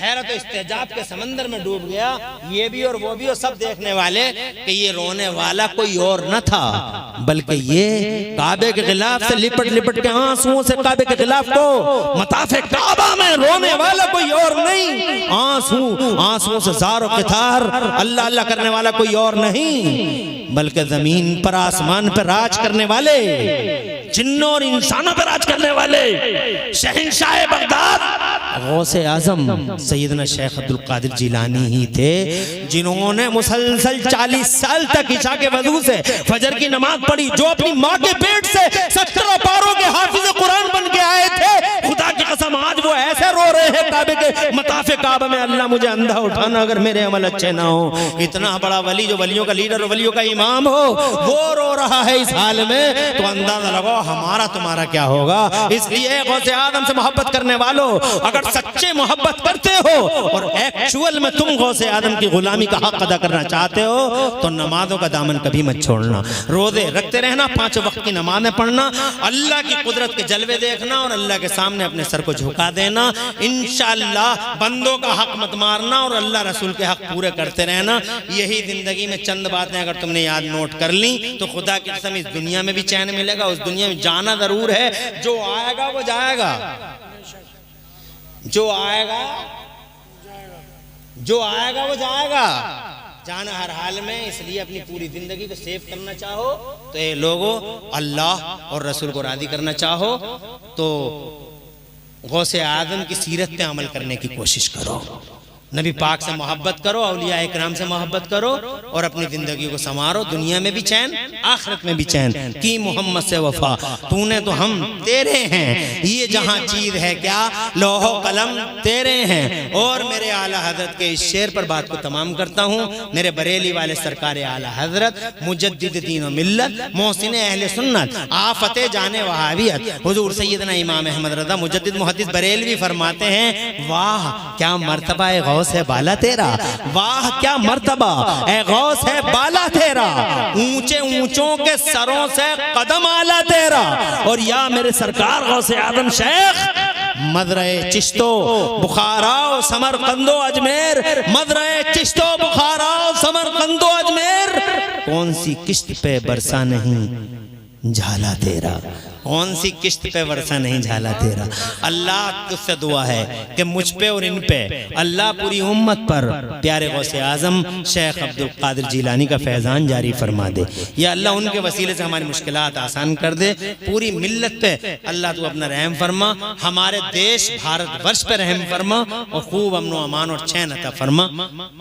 और इस्तेजाब के समंदर में डूब गया, ये भी और वो भी और सब देखने वाले, कि ये रोने वाला कोई और न था बल्कि ये काबे के खिलाफ से लिपट लिपट के आंसुओं से काबे के खिलाफ को मताफे काबा में रोने वाला कोई और नहीं, आंसुओं से ज़ार और क़ितार अल्लाह अल्लाह करने वाला कोई और नहीं बल्कि जमीन पर आसमान पर राज करने वाले, जिन्नों और इंसानों पर राज करने वाले शहंशाह बगदाद गौसे आजम सैयदना शेख अब्दुल कादिर जिलानी ही थे, जिन्होंने मुसलसल 40 साल तक इशा के वजू से फजर की नमाज पढ़ी, जो अपनी माँ के पेट से 17 पारों के हाफिज कुरान बन के आए थे। खुदा की कसम आज वो ऐसे रो रहे हैं काबे के मताफे काबा में, अल्लाह मुझे अंधा उठाना अगर मेरे अमल अच्छे ना हो। इतना बड़ा वली जो वलियों का लीडर, वलियों का इमाम हो, वो रो रहा है इस हाल में, तो अंदाजा लगाओ हमारा तुम्हारा क्या होगा। इसलिए गौसे आदम से मोहब्बत करने वालों, अगर सच्चे मोहब्बत करते हो और एक्चुअल में तुम गौसे आदम की गुलामी का हक अदा करना चाहते हो तो नमाजों का दामन कभी मत छोड़ना, रोजे रखते रहना, 5 वक्त की नमाजें पढ़ना, अल्लाह की कुदरत के जलवे देखना और अल्लाह के सामने अपने सर को झुका देना। इंशाअल्लाह बंदों का हक मत मारना और अल्लाह रसूल के हक पूरे करते रहना। यही जिंदगी में चंद बातें अगर तुमने याद नोट कर ली तो खुदा की कसम इस दुनिया में भी चैन मिलेगा, उस दुनिया में जाना जरूर है, जो आएगा वो जाएगा, जो आएगा वो जाएगा, जाना हर हाल में। इसलिए अपनी पूरी जिंदगी को सेव करना चाहो तो ये लोगों अल्लाह और रसूल को राजी करना चाहो तो गौसे आदम की सीरत पे अमल करने की कोशिश करो, नबी पाक से मोहब्बत करो, औलिया इकराम से मोहब्बत करो और अपनी जिंदगी को संवारो, दुनिया में भी चैन आखिरत में भी चैन की। मोहम्मद से वफा तूने तो हम तेरे हैं, ये जहां चीज है क्या लोहो कलम तेरे हैं। और मेरे आला हजरत के इस शेर पर बात को तमाम करता हूँ। मेरे बरेली वाले सरकार आला हजरत मुजद्दिद दीन और मिल्लत मोहसिन अहले सुन्नत आफते जाने वहाबियत हुजूर सैयदना इमाम अहमद रज़ा मुजद्दिद मुहद्दिस बरेलवी फरमाते हैं, वाह क्या मर्तबा है गौस है बाला तेरा, वाह क्या मर्तबा ए गौस है बाला तेरा, ऊंचे ऊंचों के सरों से कदम आला तेरा। और या मेरे सरकार गौसे आदम शेख मदरे चिश्तो बुखाराओ समरकंदो अजमेर, मदरे चिश्तो बुखाराओ समरकंदो अजमेर, कौन सी किश्त पे बरसा नहीं झाला तेरा, कौन सी किश्त पे वर्षा नहीं झाला तेरा। अल्लाह तुझसे दुआ है कि मुझ पे और इन पे अल्लाह पूरी उम्मत पर प्यारे गौसे आजम शेख अब्दुल कादिर जिलानी का फैज़ान जारी फरमा दे। या अल्लाह उनके वसीले से हमारी मुश्किलात आसान कर दे। पूरी मिल्लत पे अल्लाह तू अपना रहम फरमा, हमारे देश भारतवर्ष पे रहम फरमा और खूब अमन व अमान और चैन अता फरमा।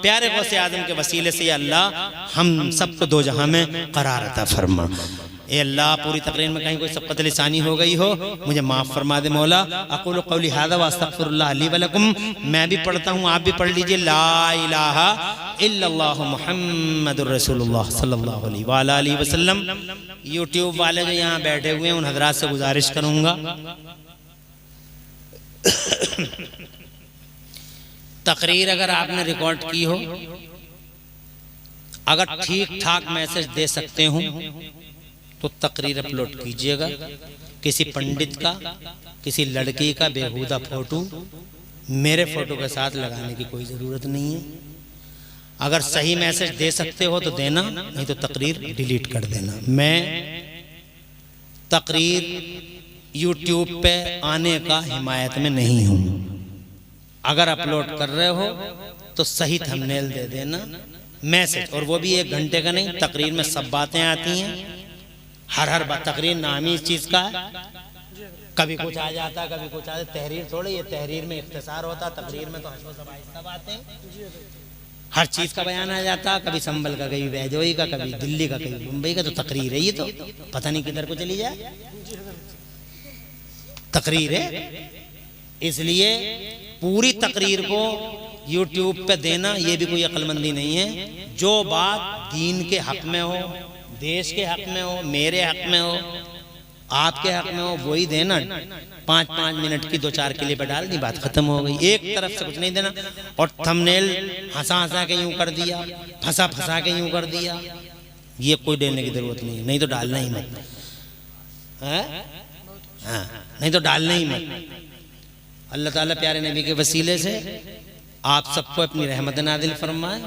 प्यारे गौसे आजम के वसीले से या अल्लाह हम सबको दो जहां में करार अता फरमा। ए अल्लाह पूरी तकरीर में कहीं कोई सबक़त लिसानी हो गई हो मुझे माफ़ फरमा दे मौला। अक़ूलु क़ौली हाज़ा व अस्तग़फ़िरुल्लाह ली व लकुम। मैं भी पढ़ता हूँ, आप भी पढ़ लीजिए, ला इलाहा इल्लल्लाहु मुहम्मदुर रसूलुल्लाह सल्लल्लाहु अलैहि वसल्लम। यूट्यूब वाले जो यहाँ बैठे हुए हैं उन हजरात से गुजारिश करूँगा, तकरीर अगर आपने रिकॉर्ड की हो, अगर ठीक ठाक मैसेज दे सकते हो तो तकरीर अपलोड कीजिएगा। किसी पंडित का, किसी लड़की का बेहुदा फोटो मेरे फोटो के साथ लगाने की कोई ज़रूरत नहीं है। अगर सही मैसेज दे सकते हो तो देना, नहीं तो तकरीर डिलीट कर देना। मैं तकरीर यूट्यूब पे आने का हिमायत में नहीं हूँ। अगर अपलोड कर रहे हो तो सही थंबनेल दे देना, मैसेज, और वो भी 1 घंटे का नहीं। तकरीर में सब बातें आती हैं, हर बात। तकरीर नाम ही इस चीज़ का है, कभी कुछ आ जाता, कभी कुछ आ जाता। तहरीर थोड़ी, ये तहरीर में इख्तिसार होता, तकरीर में तो सब बातें, हर चीज़ का बयान आ जाता। कभी संभल का, कभी वैजोई का, कभी दिल्ली का, कभी मुंबई का। तो तकरीर है ये, तो पता नहीं किधर को चली जाए, तकरीर है। इसलिए पूरी तकरीर को यूट्यूब पे देना ये भी कोई अक्लमंदी नहीं है। जो बात दीन के हक में हो, देश के हक में हो, मेरे हक में हो, आपके हक में हो, वही देना। 5-5 मिनट की 2-4 क्लिप डाल दी, बात खत्म हो गई। एक तरफ से कुछ नहीं देना। और थंबनेल हंसा के यूं कर दिया, फंसा के यूं कर दिया, ये कोई देने की जरूरत नहीं है। नहीं तो डालना ही मत, हाँ, नहीं तो डालना ही मत। अल्लाह ताला प्यारे नबी के वसीले से आप सबको अपनी रहमत नादिल फरमाए।